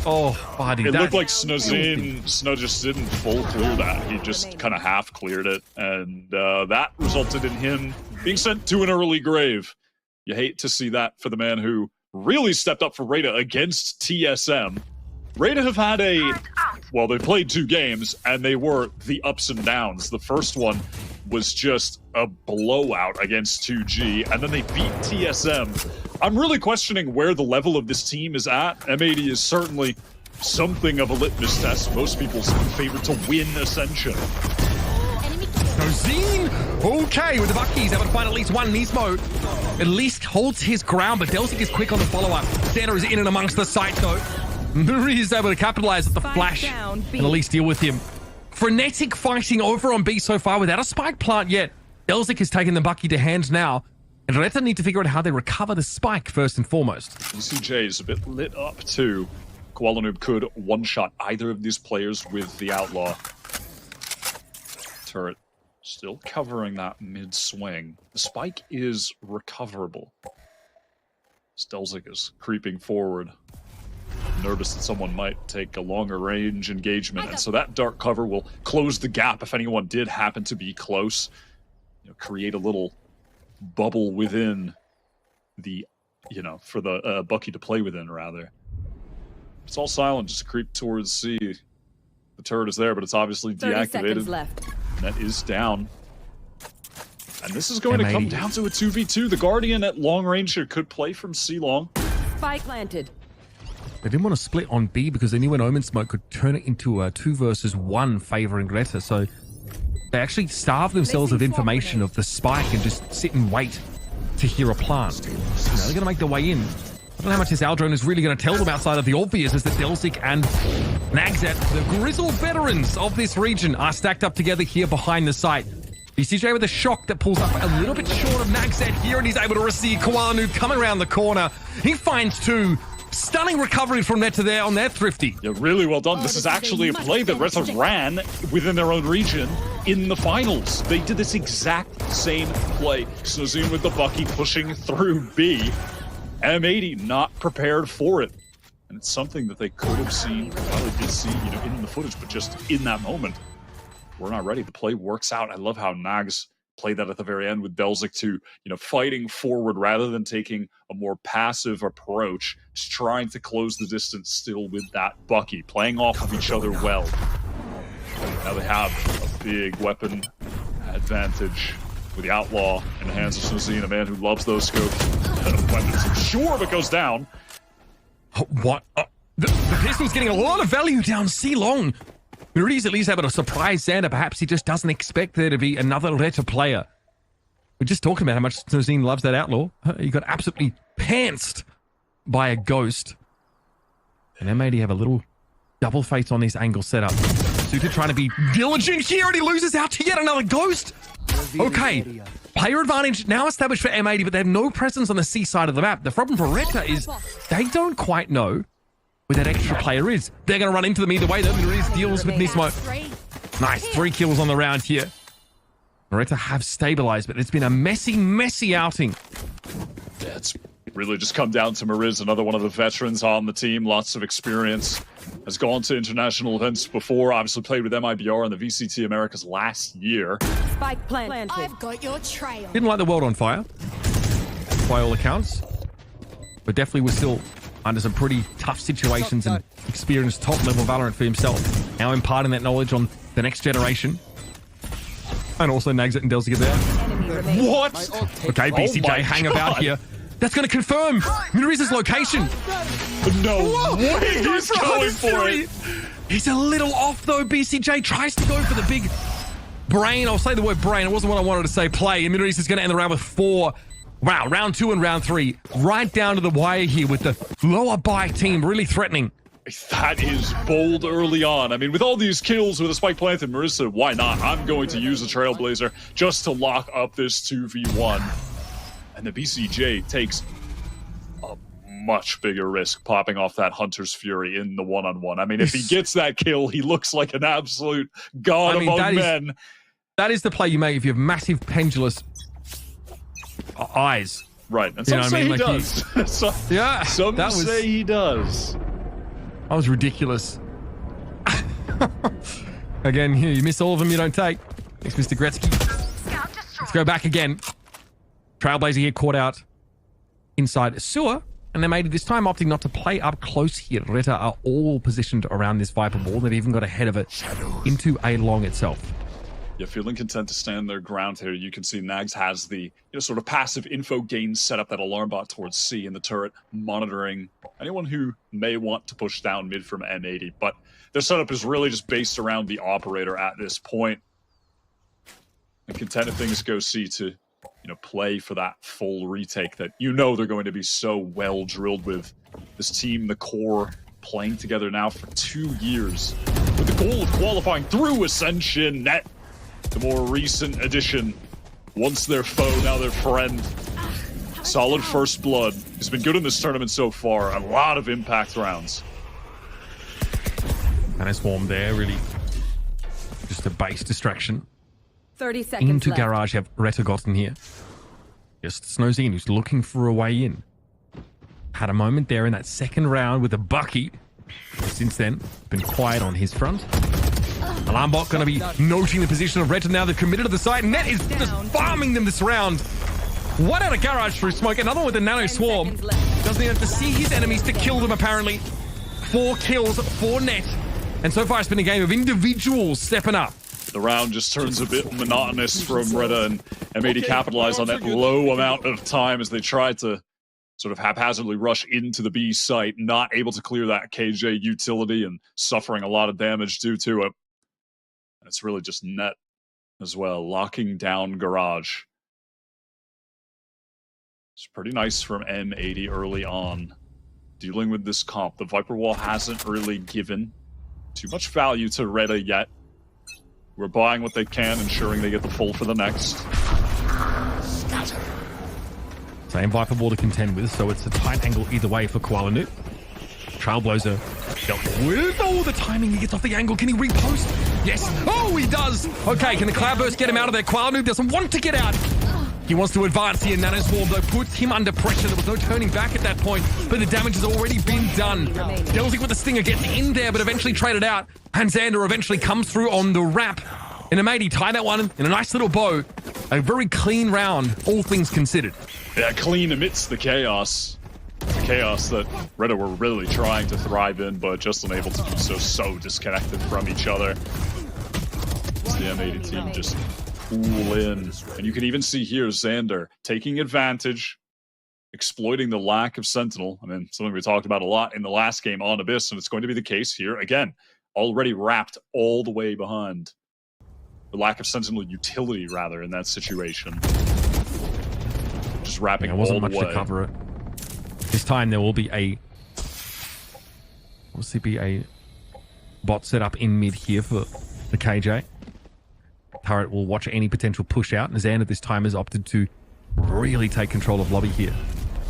Oh, buddy. It looked like Snow just didn't full clear that. He just kind of half cleared it, and that resulted in him being sent to an early grave. You hate to see that for the man who really stepped up for Reta against TSM. Reta have had they played 2 games, and they were the ups and downs. The first one was just a blowout against 2G, and then they beat TSM. I'm really questioning where the level of this team is at. M80 is certainly something of a litmus test. Most people's favorite to win Ascension. Nozine, okay, with the Buckies, able to find at least one. Nismo at least holds his ground, but Delzik is quick on the follow-up. Santa is in and amongst the site, though. Nuri is able to capitalize at the flash and at least deal with him. Frenetic fighting over on B so far without a spike plant yet. Delzik has taken the Bucky to hand now. And Reta need to figure out how they recover the spike first and foremost. BCJ is a bit lit up too. Kuala Noob could one-shot either of these players with the Outlaw. Turret still covering that mid-swing. The spike is recoverable. Stelzik is creeping forward. Nervous that someone might take a longer range engagement, and so that dark cover will close the gap if anyone did happen to be close. You know, create a little bubble within the, for the Bucky to play within, rather. It's all silent, just creep towards C. The turret is there, but it's obviously deactivated. Left. Net is down. And this is going to come down to a 2v2. The Guardian at long range here could play from C long. Spike planted. They didn't want to split on B because they knew an Omen Smoke could turn it into a 2 versus 1 favoring Reta. So they actually starved themselves of information of the spike and just sit and wait to hear a plant. They're going to make their way in. I don't know how much this Aldrone is really going to tell them outside of the obvious, as that Delzik and Nagzat, the grizzled veterans of this region, are stacked up together here behind the site. BCJ with a shock that pulls up a little bit short of Nagzat here, and he's able to receive Kuala Noob coming around the corner. He finds 2. Stunning recovery from Reta there on that Thrifty. Yeah, really well done. This is actually a play that Reta ran within their own region in the finals. They did this exact same play. Snozine with the Bucky pushing through B. M80 not prepared for it. And it's something that they could have seen, probably did see, in the footage, but just in that moment, we're not ready. The play works out. I love how Nags played that at the very end with Belzik to, fighting forward rather than taking a more passive approach, just trying to close the distance still with that Bucky, playing off of each other well. Now they have a big weapon advantage with the Outlaw in the hands of Snozine, a man who loves those scopes. Weapons, I'm sure, but goes down. What? The pistol's getting a lot of value down C long. Rudy's at least able to surprise Xander. Perhaps he just doesn't expect there to be another Reta player. We're just talking about how much Snozine loves that Outlaw. He got absolutely pantsed by a Ghost. And M80 have a little double face on this angle setup. Suited trying to be diligent here, and he loses out to yet another Ghost. Okay, player advantage now established for M80, but they have no presence on the C side of the map. The problem for Reta is they don't quite know where that extra player is. They're going to run into them either way, though. Ruiz deals with Nismo. Nice, 3 kills on the round here. Reta have stabilized, but it's been a messy outing. Yeah, it's really just come down to Mariz, another one of the veterans on the team. Lots of experience. Has gone to international events before. Obviously played with MIBR in the VCT Americas last year. Spike planted. I've got your trail. Didn't light the world on fire, by all accounts. But definitely was still under some pretty tough situations and experienced top-level Valorant for himself. Now imparting that knowledge on the next generation. And also Nags and Delziger there. What? Okay, BCJ, hang about here. That's going to confirm Miriz's location. No way he's going for it. He's a little off, though. BCJ tries to go for the big brain. I'll say the word brain. It wasn't what I wanted to say. Play. And Miriz is going to end the round with 4. Wow, round 2 and round 3. Right down to the wire here with the lower bike team really threatening. That is bold early on. I mean, with all these kills with a spike planted, Marissa, why not? I'm going to use a Trailblazer just to lock up this 2v1. And the BCJ takes a much bigger risk popping off that Hunter's Fury in the one-on-one. I mean, if he gets that kill, he looks like an absolute god among men. That is the play you make if you have massive pendulous eyes. Right, and some say he does. Yeah, some say he does. That was ridiculous. Again, you miss all of them, you don't take. Thanks, Mr. Gretzky. Let's go back again. Trailblazer here caught out inside a sewer, and they made it this time opting not to play up close here. Reta are all positioned around this Viper ball. They've even got ahead of it into A long itself. Yeah, feeling content to stand their ground here. You can see Nags has the sort of passive info gain set up, that alarm bot towards C in the turret, monitoring anyone who may want to push down mid from M80. But their setup is really just based around the operator at this point. And content if things go C to play for that full retake that they're going to be so well drilled with. This team, the core, playing together now for 2 years with the goal of qualifying through Ascension. Net, the more recent addition. Once their foe, now their friend. Solid first blood. He's been good in this tournament so far. A lot of impact rounds. And a swarm there, really just a base distraction. 30 seconds into left. garage have Reta gotten here. Just Snozine, who's looking for a way in. Had a moment there in that second round with a Bucky. Since then, been quiet on his front. Alarm bot going to be noting the position of Reta now. They're committed to the site. Net is just farming them this round. One out of garage through smoke. Another one with a nano swarm. Doesn't even have to see his enemies to kill them, apparently. 4 kills for Net. And so far, it's been a game of individuals stepping up. The round just turns a bit monotonous from Reta, and M80 capitalized on that low amount of time as they tried to sort of haphazardly rush into the B site, not able to clear that KJ utility and suffering a lot of damage due to it. And it's really just Net as well, locking down garage. It's pretty nice from M80 early on, dealing with this comp. The Viper Wall hasn't really given too much value to Reta yet. We're buying what they can, ensuring they get the full for the next. Same Viper Wall to contend with, so it's a tight angle either way for Kuala Lumpur. Trailblazer dealt with. Oh, the timing. He gets off the angle. Can he repost? Yes. Oh, he does. Okay, can the Cloudburst get him out of there? Qualanoob doesn't want to get out. He wants to advance here. Nanoswarm, though, puts him under pressure. There was no turning back at that point, but the damage has already been done. Delzik with the Stinger gets in there, but eventually traded out. And Xander eventually comes through on the wrap. And M80 tie that one in a nice little bow. A very clean round, all things considered. Yeah, clean amidst the chaos. The chaos that Reta were really trying to thrive in, but just unable to do so disconnected from each other. It's the M80 team just pull in. And you can even see here Xander taking advantage, exploiting the lack of Sentinel. I mean, something we talked about a lot in the last game on Abyss, and it's going to be the case here again. Already wrapped all the way behind. The lack of Sentinel utility, rather, in that situation. Just wrapping all the way. Wasn't much to cover it. This time there will be a bot set up in mid here for the KJ. Turret will watch any potential push out, and Xander this time has opted to really take control of lobby here.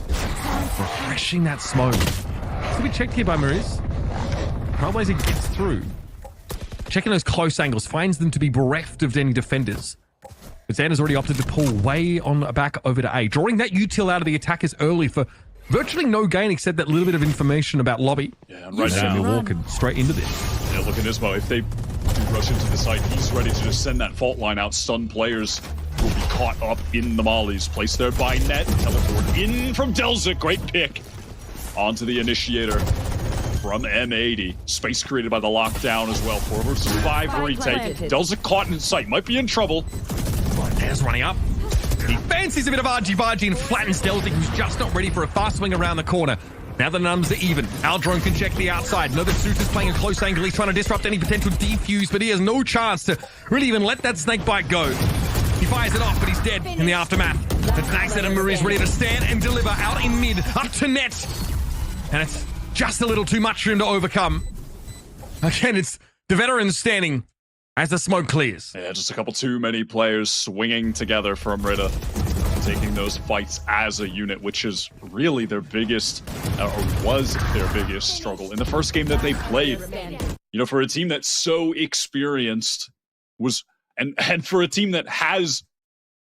Refreshing that smoke. So we checked here by Mariz. Trailblazer gets through. Checking those close angles, finds them to be bereft of any defenders. But Xander's already opted to pull way on back over to A, drawing that util out of the attackers early for virtually no gain except that little bit of information about lobby. Yeah, and right now, walking straight into this. Yeah, look at Nismo. If they rush into the site, he's ready to just send that fault line out. Stun players will be caught up in the mollies. Placed there by Net. Teleport in from Delzik. Great pick. Onto the initiator from M80. Space created by the lockdown as well. 4 versus 5 retake. Delzik caught in sight. Might be in trouble. There's running up. He fancies a bit of argy-bargy and flattens Delzik, who's just not ready for a fast swing around the corner. Now the numbers are even. Aldrone can check the outside. Know that Suter's playing a close angle. He's trying to disrupt any potential defuse, but he has no chance to really even let that snake bite go. He fires it off, but he's dead in the aftermath. It's Naxxed and Mariz ready to stand and deliver out in mid, up to Net. And it's just a little too much for him to overcome. Again, it's the veterans standing as the smoke clears. Yeah, just a couple too many players swinging together from Reta, taking those fights as a unit, which is really their biggest, or was their biggest struggle in the first game that they played. You know, for a team that's so experienced, and for a team that has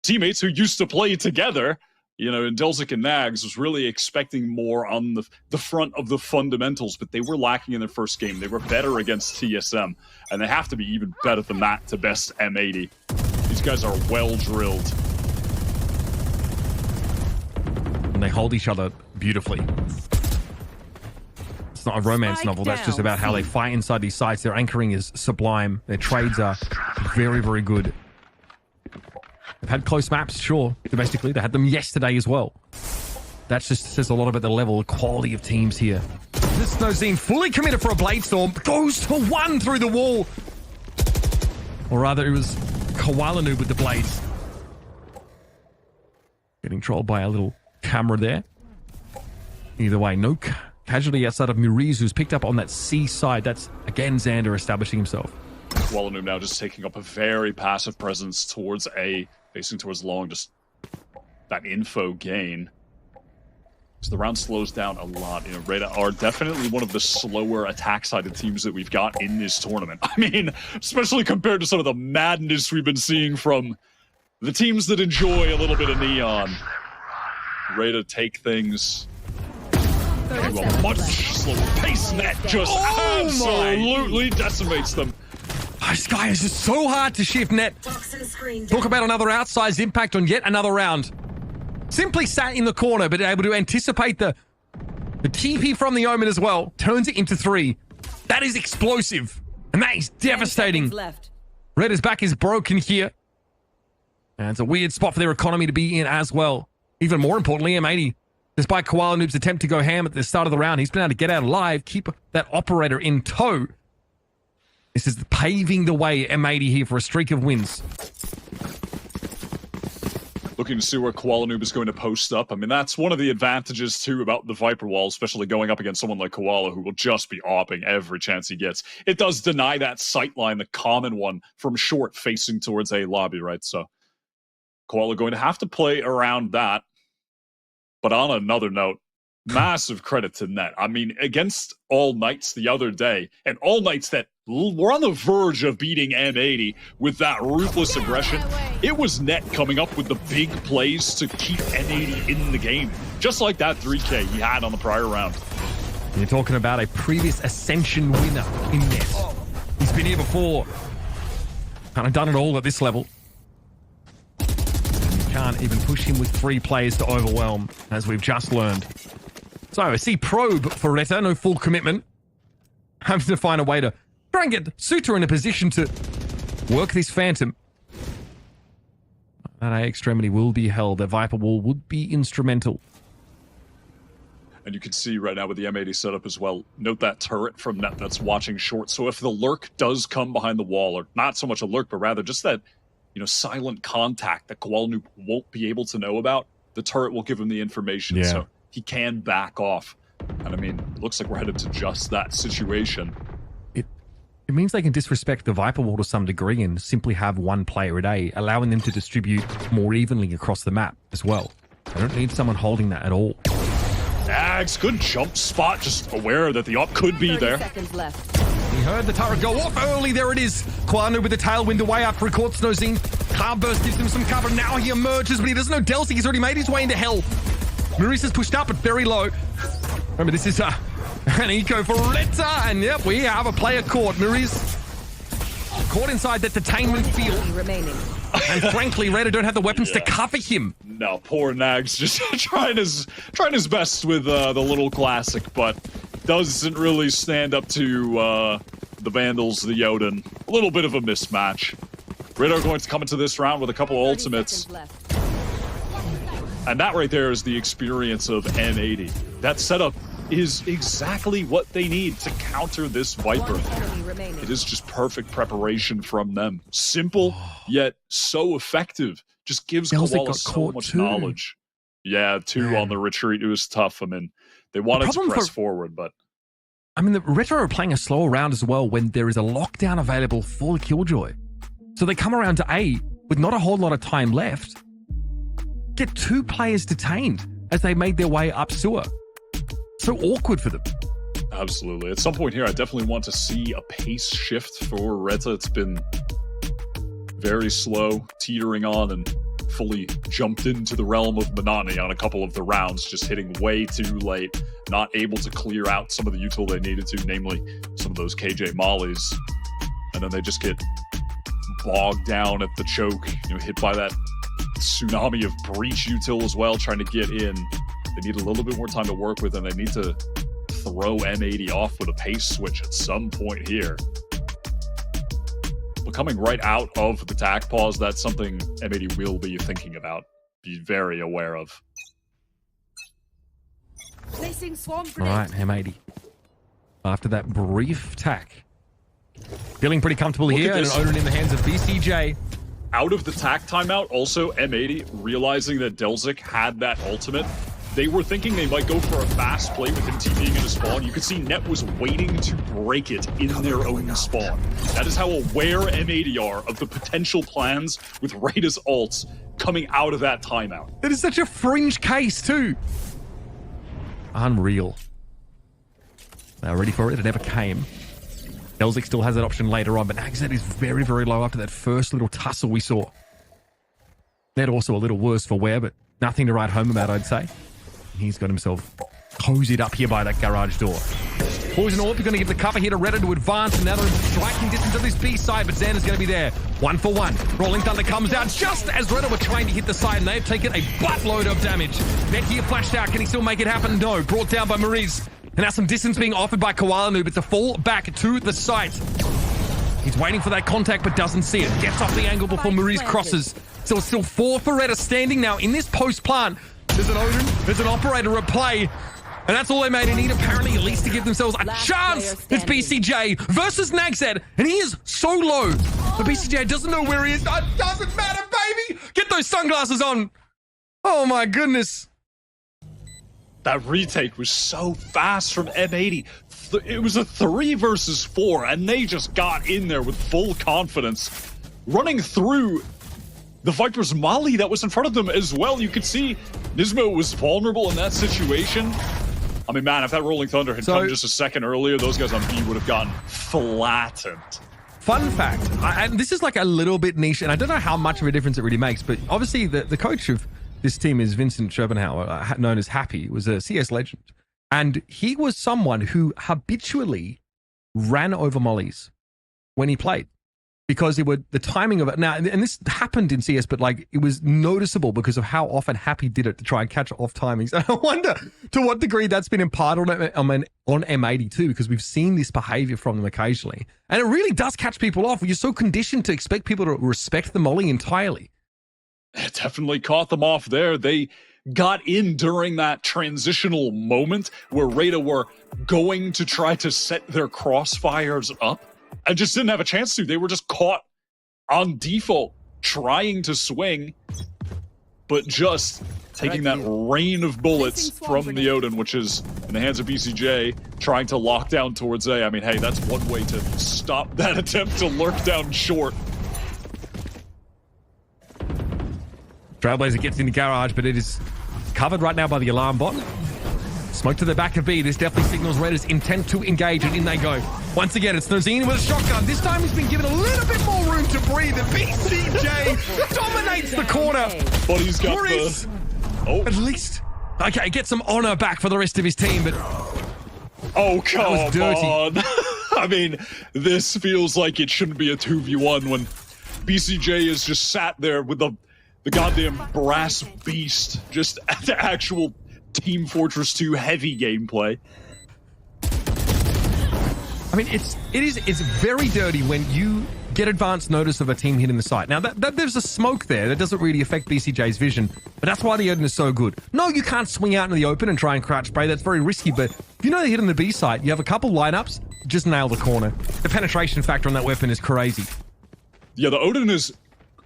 teammates who used to play together, you know, and Delzik and Nags was really expecting more on the front of the fundamentals, but they were lacking in their first game. They were better against TSM, and they have to be even better than that to best M80. These guys are well drilled. And they hold each other beautifully. It's not a romance novel. That's just about how they fight inside these sites. Their anchoring is sublime. Their trades are very, very good. They've had close maps, sure, domestically. They had them yesterday as well. That just says a lot about the level, the quality of teams here. This Snowzine fully committed for a Blade Storm. Goes to 1 through the wall. Or rather, it was Qualanoob with the blades. Getting trolled by a little camera there. Either way, no casualty outside of Mariz, who's picked up on that C side. That's, again, Xander establishing himself. Qualanoob now just taking up a very passive presence towards A, facing towards long, just that info gain. So the round slows down a lot. You know, Reta are definitely one of the slower attack-sided teams that we've got in this tournament. I mean, especially compared to some of the madness we've been seeing from the teams that enjoy a little bit of neon. Reta take things to a much slower pace. Net just absolutely decimates them. This guy is just so hard to shift. Net. Talk about another outsized impact on yet another round. Simply sat in the corner, but able to anticipate the TP from the Omen as well. Turns it into 3. That is explosive. And that is devastating. Reta's back is broken here. And it's a weird spot for their economy to be in as well. Even more importantly, M80, despite Qualanoob's attempt to go ham at the start of the round, he's been able to get out alive, keep that operator in tow. This is paving the way, M80 here, for a streak of wins. Looking to see where Qualanoob is going to post up. I mean, that's one of the advantages, too, about the Viper Wall, especially going up against someone like Koala, who will just be opping every chance he gets. It does deny that sight line, the common one, from short facing towards A lobby, right? So Koala going to have to play around that. But on another note, massive credit to Net. I mean, against All Knights the other day, and All Knights that were on the verge of beating M80 with that ruthless aggression, it was Net coming up with the big plays to keep M80 in the game. Just like that 3K he had on the prior round. You're talking about a previous Ascension winner in Net. He's been here before. Kind of done it all at this level. And you can't even push him with 3 players to overwhelm, as we've just learned. So I see probe for Reta, no full commitment. Having to find a way to try and get Suter in a position to work this Phantom. That A extremity will be held. That Viper wall would be instrumental. And you can see right now with the M80 setup as well, note that turret from Net that's watching short. So if the lurk does come behind the wall, or not so much a lurk, but rather just that, you know, silent contact that Kowalnu won't be able to know about, the turret will give him the information. Yeah. So he can back off. And I mean, it looks like we're headed to just that situation. It means they can disrespect the Viper wall to some degree and simply have one player a day, allowing them to distribute more evenly across the map as well. They don't need someone holding that at all. Nags, good jump spot, just aware that the op could be there. 30 seconds left. He heard the turret go off early. There it is. Kwanu with the tailwind away after a caught Snowzine. Cloudburst gives him some cover. Now he emerges, but he doesn't know Delcy. He's already made his way into hell. Maurice has pushed up, but very low. Remember, this is an eco for Reta, and yep, we have a player caught. Maurice caught inside that detainment field. Remaining. And frankly, Reta don't have the weapons to cover him. No, poor Nags just trying his best with the little classic, but doesn't really stand up to the Vandals, the Jotun. A little bit of a mismatch. Reta are going to come into this round with a couple ultimates. And that right there is the experience of M80. That setup is exactly what they need to counter this Viper. It is just perfect preparation from them. Simple, yet so effective. Just gives Koala so much knowledge. Yeah, 2 on the retreat. It was tough. I mean, they wanted to press forward, but... I mean, the Retro are playing a slower round as well when there is a lockdown available for the Killjoy. So they come around to A with not a whole lot of time left. Get 2 players detained as they made their way up sewer. So awkward for them. Absolutely. At some point here, I definitely want to see a pace shift for Reta. It's been very slow, teetering on, and fully jumped into the realm of monotony on a couple of the rounds, just hitting way too late, not able to clear out some of the util they needed to, namely some of those KJ mollies. And then they just get bogged down at the choke, hit by that tsunami of breach util as well, trying to get in. They need a little bit more time to work with, and they need to throw M80 off with a pace switch at some point here. But coming right out of the tac pause, that's something M80 will be thinking about, be very aware of. Placing swarm All right, M80. After that brief tac, feeling pretty comfortable here, and an Odin in the hands of BCJ. Out of the tac timeout, also M80 realizing that Delzik had that ultimate. They were thinking they might go for a fast play with him TPing in a spawn. You could see Net was waiting to break it in their own spawn. That is how aware M80 are of the potential plans with Reta's ults coming out of that timeout. That is such a fringe case too. Unreal. Now ready for it, it never came. Delzik still has that option later on, but Nagzet is very, very low after that first little tussle we saw. Net also a little worse for wear, but nothing to write home about, I'd say. He's got himself cozied up here by that garage door. Poison Orb, you're going to give the cover here to Reta to advance, and now they're in striking distance of this B side, but Xander's going to be there. 1 for 1. Rolling Thunder comes down just as Reta were trying to hit the side, and they've taken a buttload of damage. Net here flashed out. Can he still make it happen? No. Brought down by Maurice. And now some distance being offered by Koala Noob. It's a fall back to the site. He's waiting for that contact, but doesn't see it. Gets off the angle before Maurice crosses. So it's still 4 for Reta standing now in this post plant. There's an Odin, there's an operator at play, and that's all they made. They need apparently at least to give themselves a chance. It's BCJ versus Nagzed, and he is so low. But BCJ doesn't know where he is. It doesn't matter, baby. Get those sunglasses on. Oh my goodness. That retake was so fast from M80. It was a 3 versus 4, and they just got in there with full confidence, running through the Viper's molly that was in front of them as well. You could see Nismo was vulnerable in that situation, I mean, man, if that Rolling Thunder had come just a second earlier, those guys on B would have gotten flattened. Fun fact, and this is like a little bit niche, and I don't know how much of a difference it really makes, but obviously the coach of this team is Vincent Schopenhauer, known as Happy, was a CS legend. And he was someone who habitually ran over mollies when he played. Because it would the timing of it now, and this happened in CS, but like it was noticeable because of how often Happy did it to try and catch off timings. And I wonder to what degree that's been imparted on M80 too, because we've seen this behavior from them occasionally, and it really does catch people off. You're so conditioned to expect people to respect the molly entirely. It definitely caught them off there. They got in during that transitional moment where Reta were going to try to set their crossfires up. I just didn't have a chance to. They were just caught on default, trying to swing, but just taking that rain of bullets from the Odin, which is in the hands of BCJ, trying to lock down towards A. I mean, hey, that's one way to stop that attempt to lurk down short. Trailblazer gets in the garage, but it is covered right now by the alarm bot. Smoke to the back of B. This definitely signals Reta's intent to engage, and in they go. Once again, it's Nozini with a shotgun. This time he's been given a little bit more room to breathe. And BCJ dominates the corner. But he's got the... Oh. At least... Okay, get some honor back for the rest of his team, but... Oh, come on. I mean, this feels like it shouldn't be a 2v1 when BCJ is just sat there with the goddamn brass beast, just at the actual Team Fortress 2 heavy gameplay. I mean, it's very dirty when you get advance notice of a team hitting the site. Now, that there's a smoke there that doesn't really affect BCJ's vision, but that's why the Odin is so good. No, you can't swing out into the open and try and crouch spray. That's very risky, but if you know they're hitting the B site, you have a couple lineups, just nail the corner. The penetration factor on that weapon is crazy. Yeah, the Odin is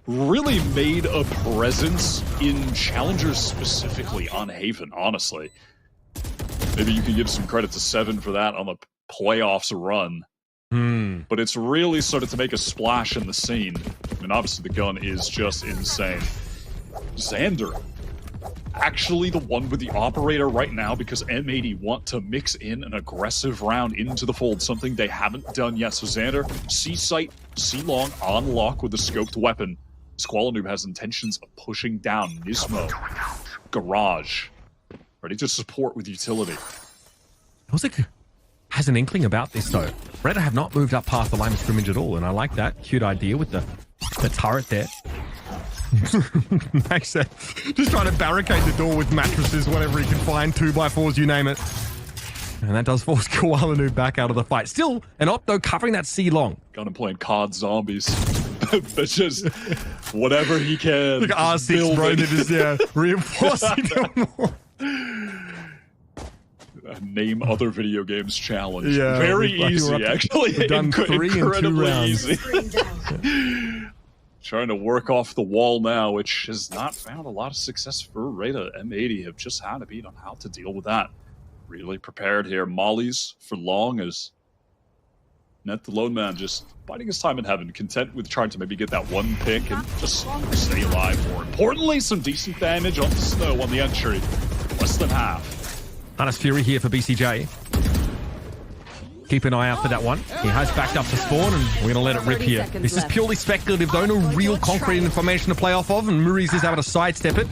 really made a presence in Challengers, specifically on Haven, honestly. Maybe you can give some credit to Seven for that on the playoffs run. But it's really started to make a splash in the scene. I mean, obviously the gun is just insane. Xander, actually the one with the operator right now, because M80 want to mix in an aggressive round into the fold, something they haven't done yet. So Xander, C-Site, C-Long on lock with the scoped weapon. Squallanoob has intentions of pushing down Nismo. Garage. Ready to support with utility. Ozek has an inkling about this, though. Reta have not moved up past the line of scrimmage at all, and I like that. Cute idea with the turret there. Makes sense. Just trying to barricade the door with mattresses, whatever he can find, 2x4s, you name it. And that does force Squallanoob back out of the fight. Still, an Opto covering that C-Long. Got him playing COD Zombies. But just whatever he can. Like R6, bro, they're just, reinforcing them more. Name other video games challenge. Yeah, very easy, actually. We've done 3 in 2 rounds. Easy. Trying to work off the wall now, which has not found a lot of success for Reta. M80 have just had a beat on how to deal with that. Really prepared here. Mollies for long as Net the Lone Man just biding his time in heaven, content with trying to maybe get that one pick and just stay alive. More importantly, some decent damage on the snow on the entry. Less than half. Honest Fury here for BCJ. Keep an eye out for that one. He has backed up to spawn, and we're going to let it rip here. This is purely speculative, though. No real concrete information to play off of, and Muriz is able to sidestep it.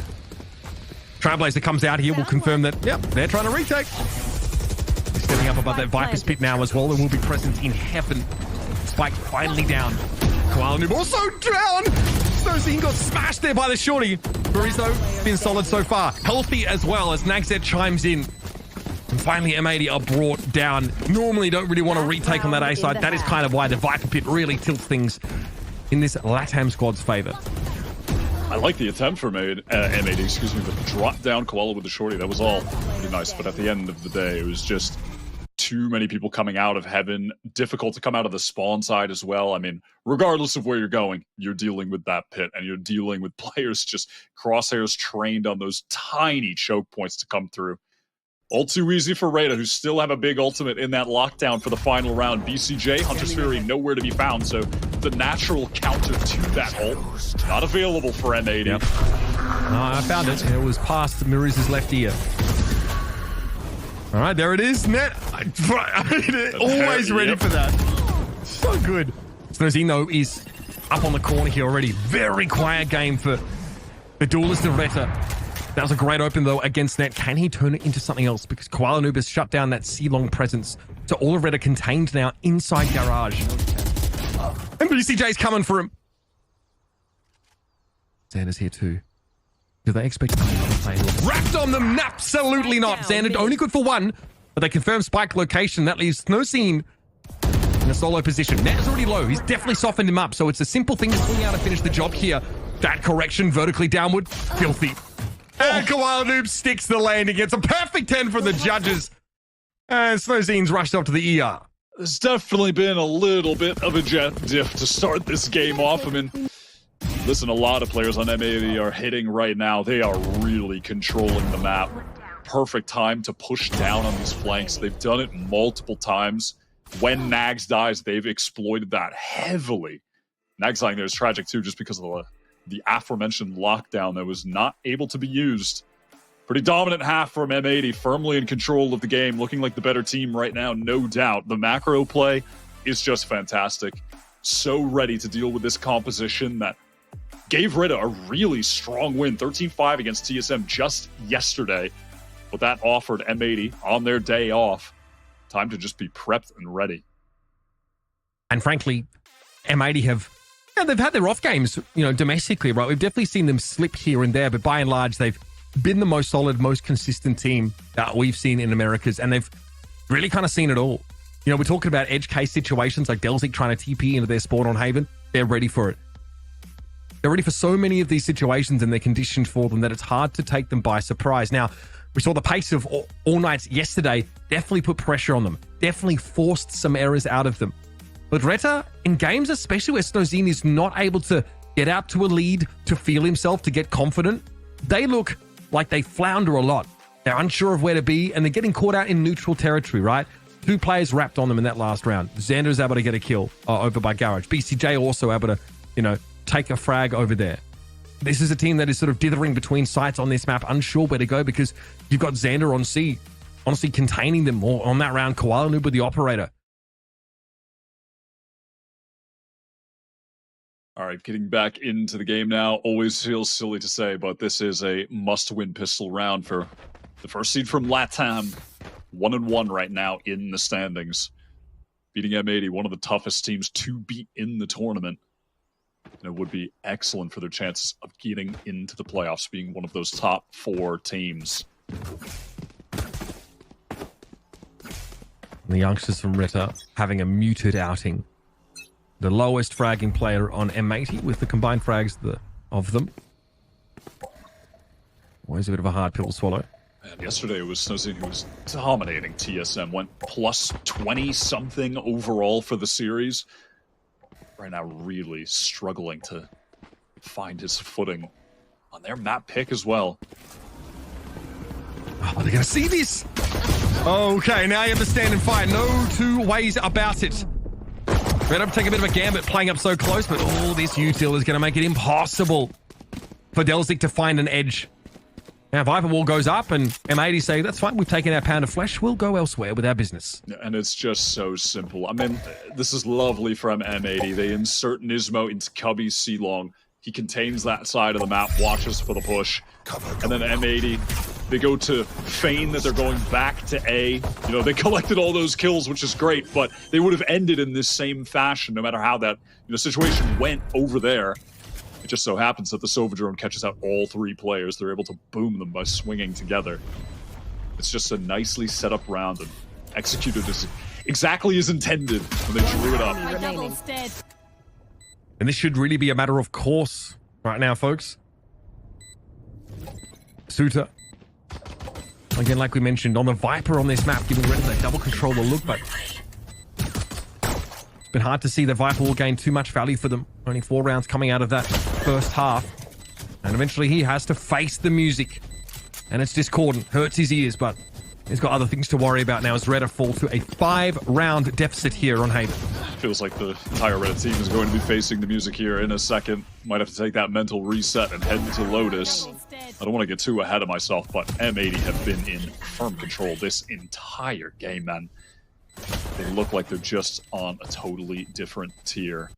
Trailblazer comes out here. We'll confirm that, yep, they're trying to retake. He's stepping up above that Viper's pit now as well, and will be present in heaven. Spike finally down. Squallanoob also down! Snowzine got smashed there by the shorty. Muriz, though, been solid so far. Healthy as well as Nagzet chimes in. And finally, M80 are brought down. Normally don't really want to retake on that A side. That is kind of why the Viper Pit really tilts things in this LATAM squad's favor. I like the attempt for M80, excuse me, but drop down Koala with the shorty. That was all pretty nice. But at the end of the day, it was just too many people coming out of heaven. Difficult to come out of the spawn side as well. I mean, regardless of where you're going, you're dealing with that pit, and you're dealing with players just crosshairs trained on those tiny choke points to come through. All too easy for Reta, who still have a big ultimate in that lockdown for the final round. BCJ, Hunter's Fury, nowhere to be found, so the natural counter to that ult, not available for M80. Yep. No, I found it. It was past Muriz's left ear. All right, there it is, Net. Always ready for that. So good. Snozino is up on the corner here already. Very quiet game for the duelist of Reta. That was a great open, though, against Net. Can he turn it into something else? Because Koala Noob has shut down that C-long presence. So all of Reta contained now inside Garage. And BCJ's coming for him. Xander's here too. Do they expect to play? Wrapped on them? Absolutely not. Xander only good for one, but they confirm spike location. That leaves Snowscene in a solo position. Net is already low. He's definitely softened him up, so it's a simple thing to swing out and finish the job here. That correction vertically downward. Filthy. And Koala Noob sticks the landing. It's a perfect 10 from the judges. And Snowscene's rushed up to the ER. There's definitely been a little bit of a jet diff to start this game off. I mean, listen, a lot of players on M80 are hitting right now. They are really controlling the map. Perfect time to push down on these flanks. They've done it multiple times. When Nags dies, they've exploited that heavily. Nags dying there is tragic too, just because of the aforementioned lockdown that was not able to be used. Pretty dominant half from M80, firmly in control of the game, looking like the better team right now, no doubt. The macro play is just fantastic. So ready to deal with this composition that gave Reta a really strong win, 13-5 against TSM just yesterday. But that offered M80 on their day off time to just be prepped and ready. And frankly, M80 have, they've had their off games, domestically, right? We've definitely seen them slip here and there, but by and large, they've been the most solid, most consistent team that we've seen in Americas, and they've really kind of seen it all. We're talking about edge case situations like Delzik trying to TP into their spawn on Haven. They're ready for it. They're ready for so many of these situations, and they're conditioned for them that it's hard to take them by surprise. Now, we saw the pace of All Nights yesterday definitely put pressure on them, definitely forced some errors out of them. But Reta, in games especially where Snozine is not able to get out to a lead, to feel himself, to get confident, they look like they flounder a lot. They're unsure of where to be, and they're getting caught out in neutral territory, right? 2 players wrapped on them in that last round. Xander is able to get a kill over by Garage. BCJ also able to, take a frag over there. This is a team that is sort of dithering between sites on this map, unsure where to go, because you've got Xander on C, honestly containing them more on that round. Koala Noob with the operator. All right, getting back into the game now. Always feels silly to say, but this is a must-win pistol round for the first seed from LATAM. 1-1 right now in the standings. Beating M80, one of the toughest teams to beat in the tournament. And it would be excellent for their chances of getting into the playoffs, being one of those top 4 teams. The youngsters from Reta having a muted outing. The lowest fragging player on M80 with the combined frags of them. Always a bit of a hard pill to swallow. And yesterday it was Snowscene who was dominating TSM, went plus 20-something overall for the series. Right now really struggling to find his footing on their map pick as well. Oh, they're going to see this! Okay, now you have to stand and fight. No 2 ways about it. Red up, take a bit of a gambit playing up so close, but all this util is going to make it impossible for Delzik to find an edge. Now Viper Wall goes up and M80 say, that's fine, we've taken our pound of flesh, we'll go elsewhere with our business. And it's just so simple. I mean, this is lovely from M80. They insert Nismo into Cubby's C-Long. He contains that side of the map, watches for the push. And then M80, they go to feign that they're going back to A. They collected all those kills, which is great, but they would have ended in this same fashion no matter how that situation went over there. It just so happens that the Sova drone catches out all 3 players. They're able to boom them by swinging together. It's just a nicely set up round and executed exactly as intended when they drew it up. And this should really be a matter of course right now, folks. Suter. Again, like we mentioned, on the Viper on this map, giving Reta that double controller look, but it's been hard to see the Viper will gain too much value for them. Only 4 rounds coming out of that first half. And eventually he has to face the music. And it's discordant, hurts his ears, but he's got other things to worry about now as Reta fall to a 5-round deficit here on Haven. Feels like the entire Reta team is going to be facing the music here in a second. Might have to take that mental reset and head to Lotus. I don't want to get too ahead of myself, but M80 have been in firm control this entire game, man. They look like they're just on a totally different tier.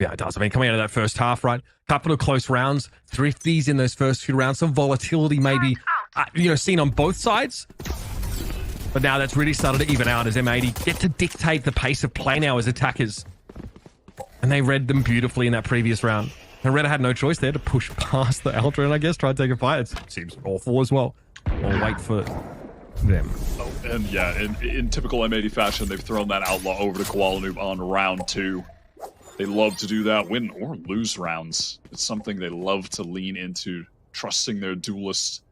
Yeah, it does. I mean, coming out of that first half, right? Couple of close rounds, thrifties in those first few rounds, some volatility maybe, seen on both sides. But now that's really started to even out as M80 get to dictate the pace of play now as attackers. And they read them beautifully in that previous round. And Reta had no choice there to push past the Ultra and I guess try to take a fight. It seems awful as well. Or wait for them. Oh, and yeah, in typical M80 fashion, they've thrown that Outlaw over to Koala Noob on round 2. They love to do that, win or lose rounds. It's something they love to lean into, trusting their duelist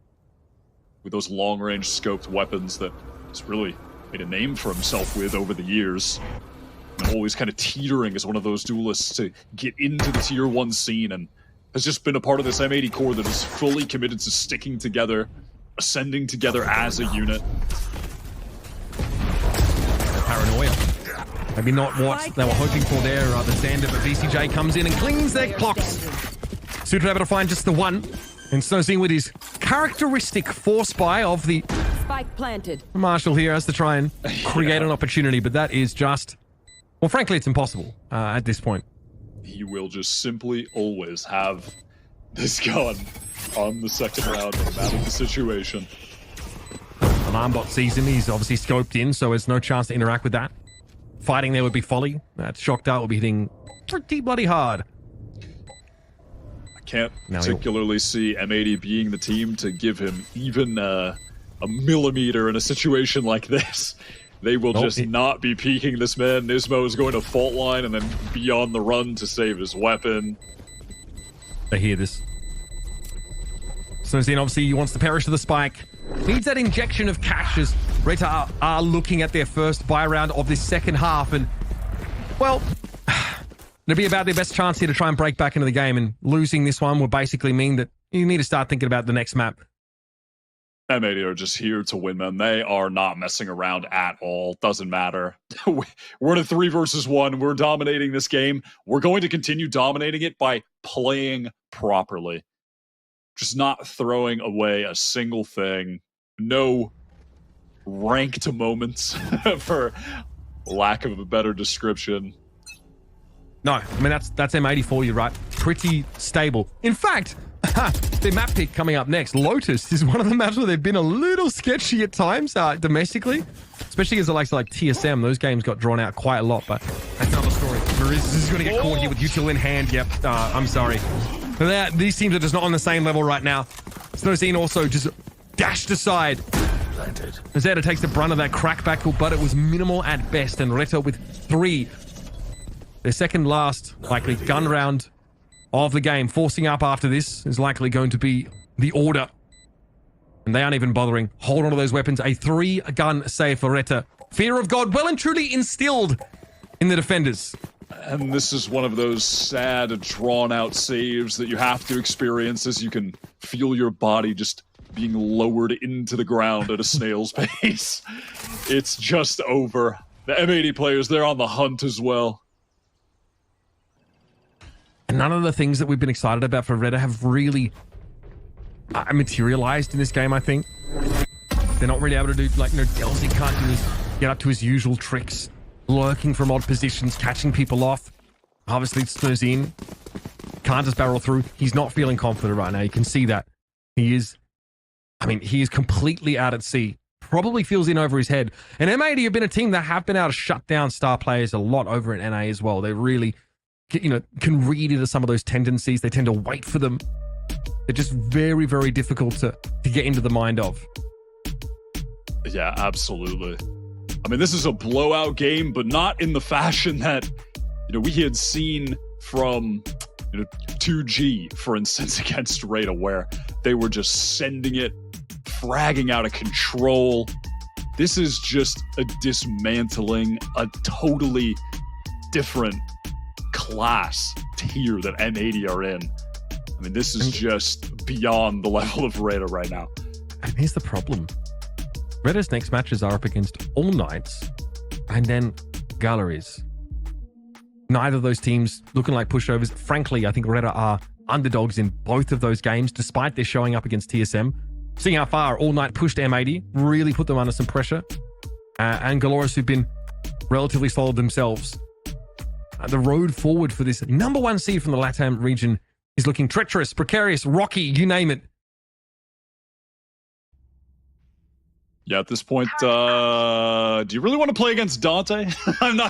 with those long-range scoped weapons that he's really made a name for himself with over the years. And always kind of teetering as one of those duelists to get into the tier 1 scene, and has just been a part of this M80 core that is fully committed to sticking together, ascending together as a unit. Paranoia. Maybe not what they were hoping for there. The standard, but VCJ comes in and cleans their clocks. Sutra able to find just the one. And Snowzine with his characteristic force buy of the Spike planted. Marshall here has to try and create an opportunity, but that is just, well, frankly, it's impossible at this point. He will just simply always have this gun on the second round, no matter the situation. Alarm bot sees him. He's obviously scoped in, so there's no chance to interact with that. Fighting there would be folly. That shock dart will be hitting pretty bloody hard. I can't particularly see M80 being the team to give him even a millimeter in a situation like this. They will just not be peeking this man. Nismo is going to fault line and then be on the run to save his weapon. They hear this. Snowzine obviously he wants to perish to the spike. Needs that injection of cash as Reta are looking at their first buy round of this second half. And, well, it'll be about their best chance here to try and break back into the game. And losing this one will basically mean that you need to start thinking about the next map. M80 are just here to win, man. They are not messing around at all. Doesn't matter. We're in a 3 versus 1. We're dominating this game. We're going to continue dominating it by playing properly. Just not throwing away a single thing. No ranked moments, for lack of a better description. No, I mean, that's M80 for you, right? Pretty stable. In fact, their map pick coming up next, Lotus, is one of the maps where they've been a little sketchy at times domestically, especially as the likes of like TSM. Those games got drawn out quite a lot, but that's another story. Mariz is going to get caught here with util in hand. Yep, I'm sorry. These teams are just not on the same level right now. Snowzine also just dashed aside. Zeta takes the brunt of that crackback, but it was minimal at best, and Reta with 3. Their second last, likely, gun round of the game. Forcing up after this is likely going to be the order. And they aren't even bothering. Hold on to those weapons. A 3-gun save for Reta. Fear of God well and truly instilled in the defenders. And this is one of those sad, drawn-out saves that you have to experience as you can feel your body just being lowered into the ground at a snail's pace. It's just over. The M80 players, they're on the hunt as well. And none of the things that we've been excited about for Reta have really materialized in this game, I think. They're not really able to do, like, Delzy can't get up to his usual tricks. Lurking from odd positions, catching people off. Obviously, Snowzine can't just barrel through. He's not feeling confident right now. You can see that. He is completely out at sea. Probably feels in over his head. And M80 have been a team that have been able to shut down star players a lot over at NA as well. They really, can read into some of those tendencies. They tend to wait for them. They're just very, very difficult to get into the mind of. Yeah, absolutely. I mean, this is a blowout game, but not in the fashion that, we had seen from 2G, for instance, against Reta, where they were just sending it, fragging out of control. This is just a dismantling, a totally different class tier that M80 are in. I mean, this is just beyond the level of Reta right now. And here's the problem. Reta's next matches are up against All Knights and then Galleries. Neither of those teams looking like pushovers. Frankly, I think Reta are underdogs in both of those games, despite their showing up against TSM. seeing how far All Night pushed M80, really put them under some pressure. And Galores, who've been relatively solid themselves. The road forward for this number 1 seed from the LATAM region is looking treacherous, precarious, rocky, you name it. Yeah, at this point, do you really want to play against Dante? I'm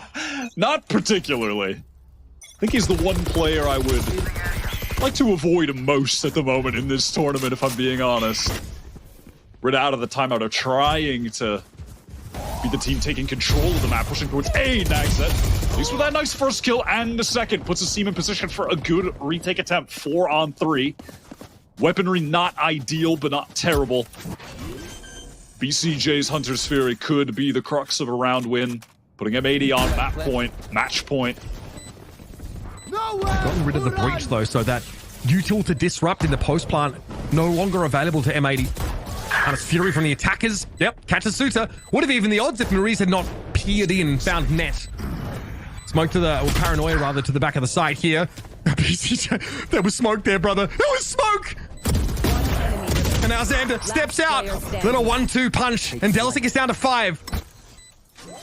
not particularly. I think he's the one player I would like to avoid most at the moment in this tournament, if I'm being honest. Reta out of the timeout are trying to be the team taking control of the map, pushing towards A. Nagset. At least with that nice first kill and the second, puts his team in position for a good retake attempt. 4-on-3. Weaponry not ideal, but not terrible. BCJ's Hunter's Fury could be the crux of a round win, putting M80 on map point, match point. Gotten rid of the breach though, so that util to disrupt in the post plant no longer available to M80. Hunter's Fury from the attackers. Yep, catches Suter. Would have even the odds if Maurice had not peered in and found net. Smoke to the, or paranoia rather, to the back of the site here. BCJ, there was smoke there, brother. There was smoke! And now Xander steps out. Little 1-2 punch. And Delsic is down to 5.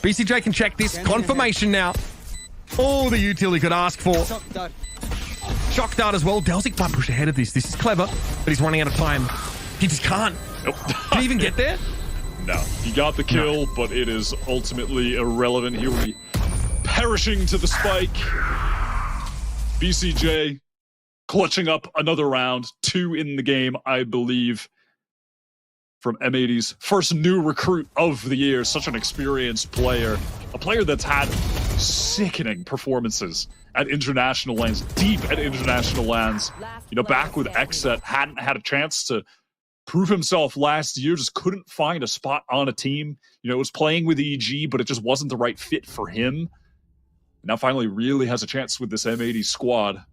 BCJ can check this. Confirmation now. All the util he could ask for. Shock dart as well. Delsic might push ahead of this. This is clever, but he's running out of time. He just can't. Nope. Did he even get there? No. He got the kill, but it is ultimately irrelevant. He will be perishing to the spike. BCJ clutching up another round. 2 in the game, I believe, from M80's first new recruit of the year. Such an experienced player. A player that's had sickening performances at international lands, deep at international lands. You know, back with Xset, hadn't had a chance to prove himself last year, just couldn't find a spot on a team. You know, was playing with EG, but it just wasn't the right fit for him. Now finally really has a chance with this M80 squad.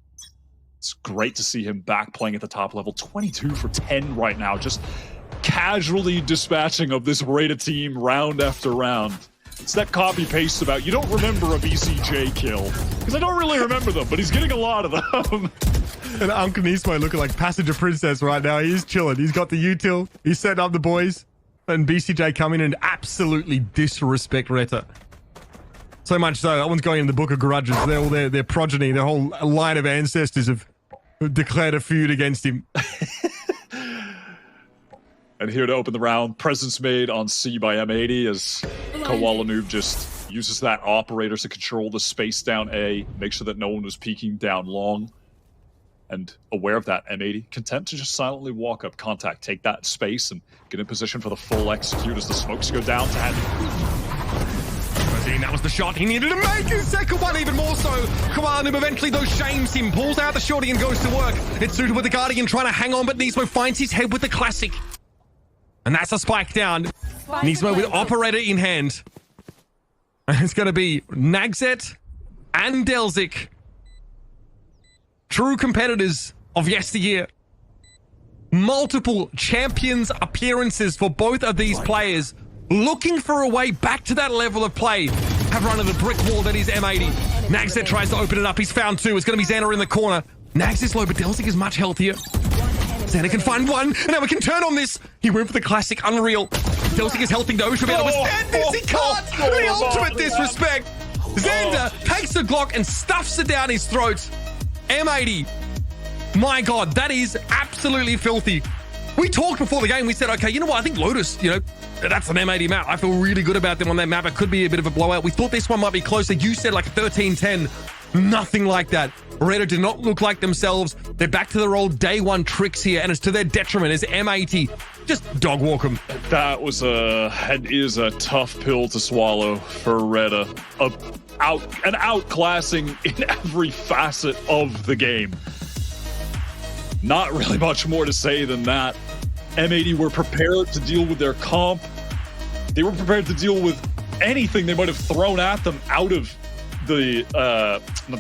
It's great to see him back playing at the top level. 22 for 10 right now, just casually dispatching of this Reta team round after round. It's that copy-paste about, you don't remember a BCJ kill. Because I don't really remember them, but he's getting a lot of them. And Uncle Nismo looking like Passenger Princess right now. He's chilling. He's got the util. He's setting up the boys. And BCJ come in and absolutely disrespect Reta. So much so, that one's going in the book of grudges. They're all their progeny, their whole line of ancestors have declared a feud against him. And here to open the round, presence made on C by M80 as Koala Noob just uses that operator to control the space down A, make sure that no one was peeking down long. And aware of that, M80 content to just silently walk up contact, take that space, and get in position for the full execute as the smokes go down to hand. That was the shot he needed to make. His second one even more so. Koala Noob eventually though shames him, pulls out the shorty and goes to work. It's suited with the Guardian trying to hang on, but Nismo finds his head with the classic. And that's a spike down. Nismo with operator in hand. It's going to be Nagset and Delsic. True competitors of yesteryear. Multiple champions appearances for both of these players. Looking for a way back to that level of play. Have run into the brick wall that is M80. Nagset tries to open it up. He's found 2. It's going to be Xander in the corner. Nags is low, but Delsic is much healthier. Xander can find 1, and now we can turn on this. He went for the classic unreal. Delsic is helping though. Should be able to withstand this. He can't. The ultimate disrespect. Xander takes the Glock and stuffs it down his throat. M80. My God, that is absolutely filthy. We talked before the game. We said, okay, you know what? I think Lotus, you know, that's an M80 map. I feel really good about them on that map. It could be a bit of a blowout. We thought this one might be closer. You said like 13-10. Nothing like that. Reta did not look like themselves. They're back to their old day one tricks here, and it's to their detriment as M80 just dog walk them. That was and is a tough pill to swallow for Reta. An outclassing in every facet of the game. Not really much more to say than that. M80 were prepared to deal with their comp. They were prepared to deal with anything they might have thrown at them out of the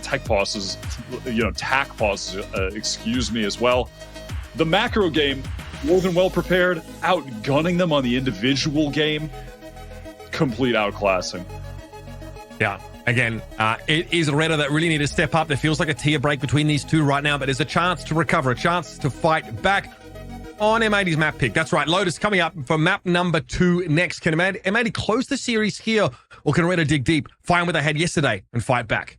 tech pauses, tack pauses, excuse me, as well. The macro game, more than well prepared, outgunning them on the individual game, complete outclassing. Yeah. Again, it is Reta that really need to step up. There feels like a tier break between these two right now, but there's a chance to recover, a chance to fight back. on M80's map pick. That's right. Lotus coming up for map number 2 next. Can M80 close the series here, or can Reta dig deep, find where they had yesterday, and fight back?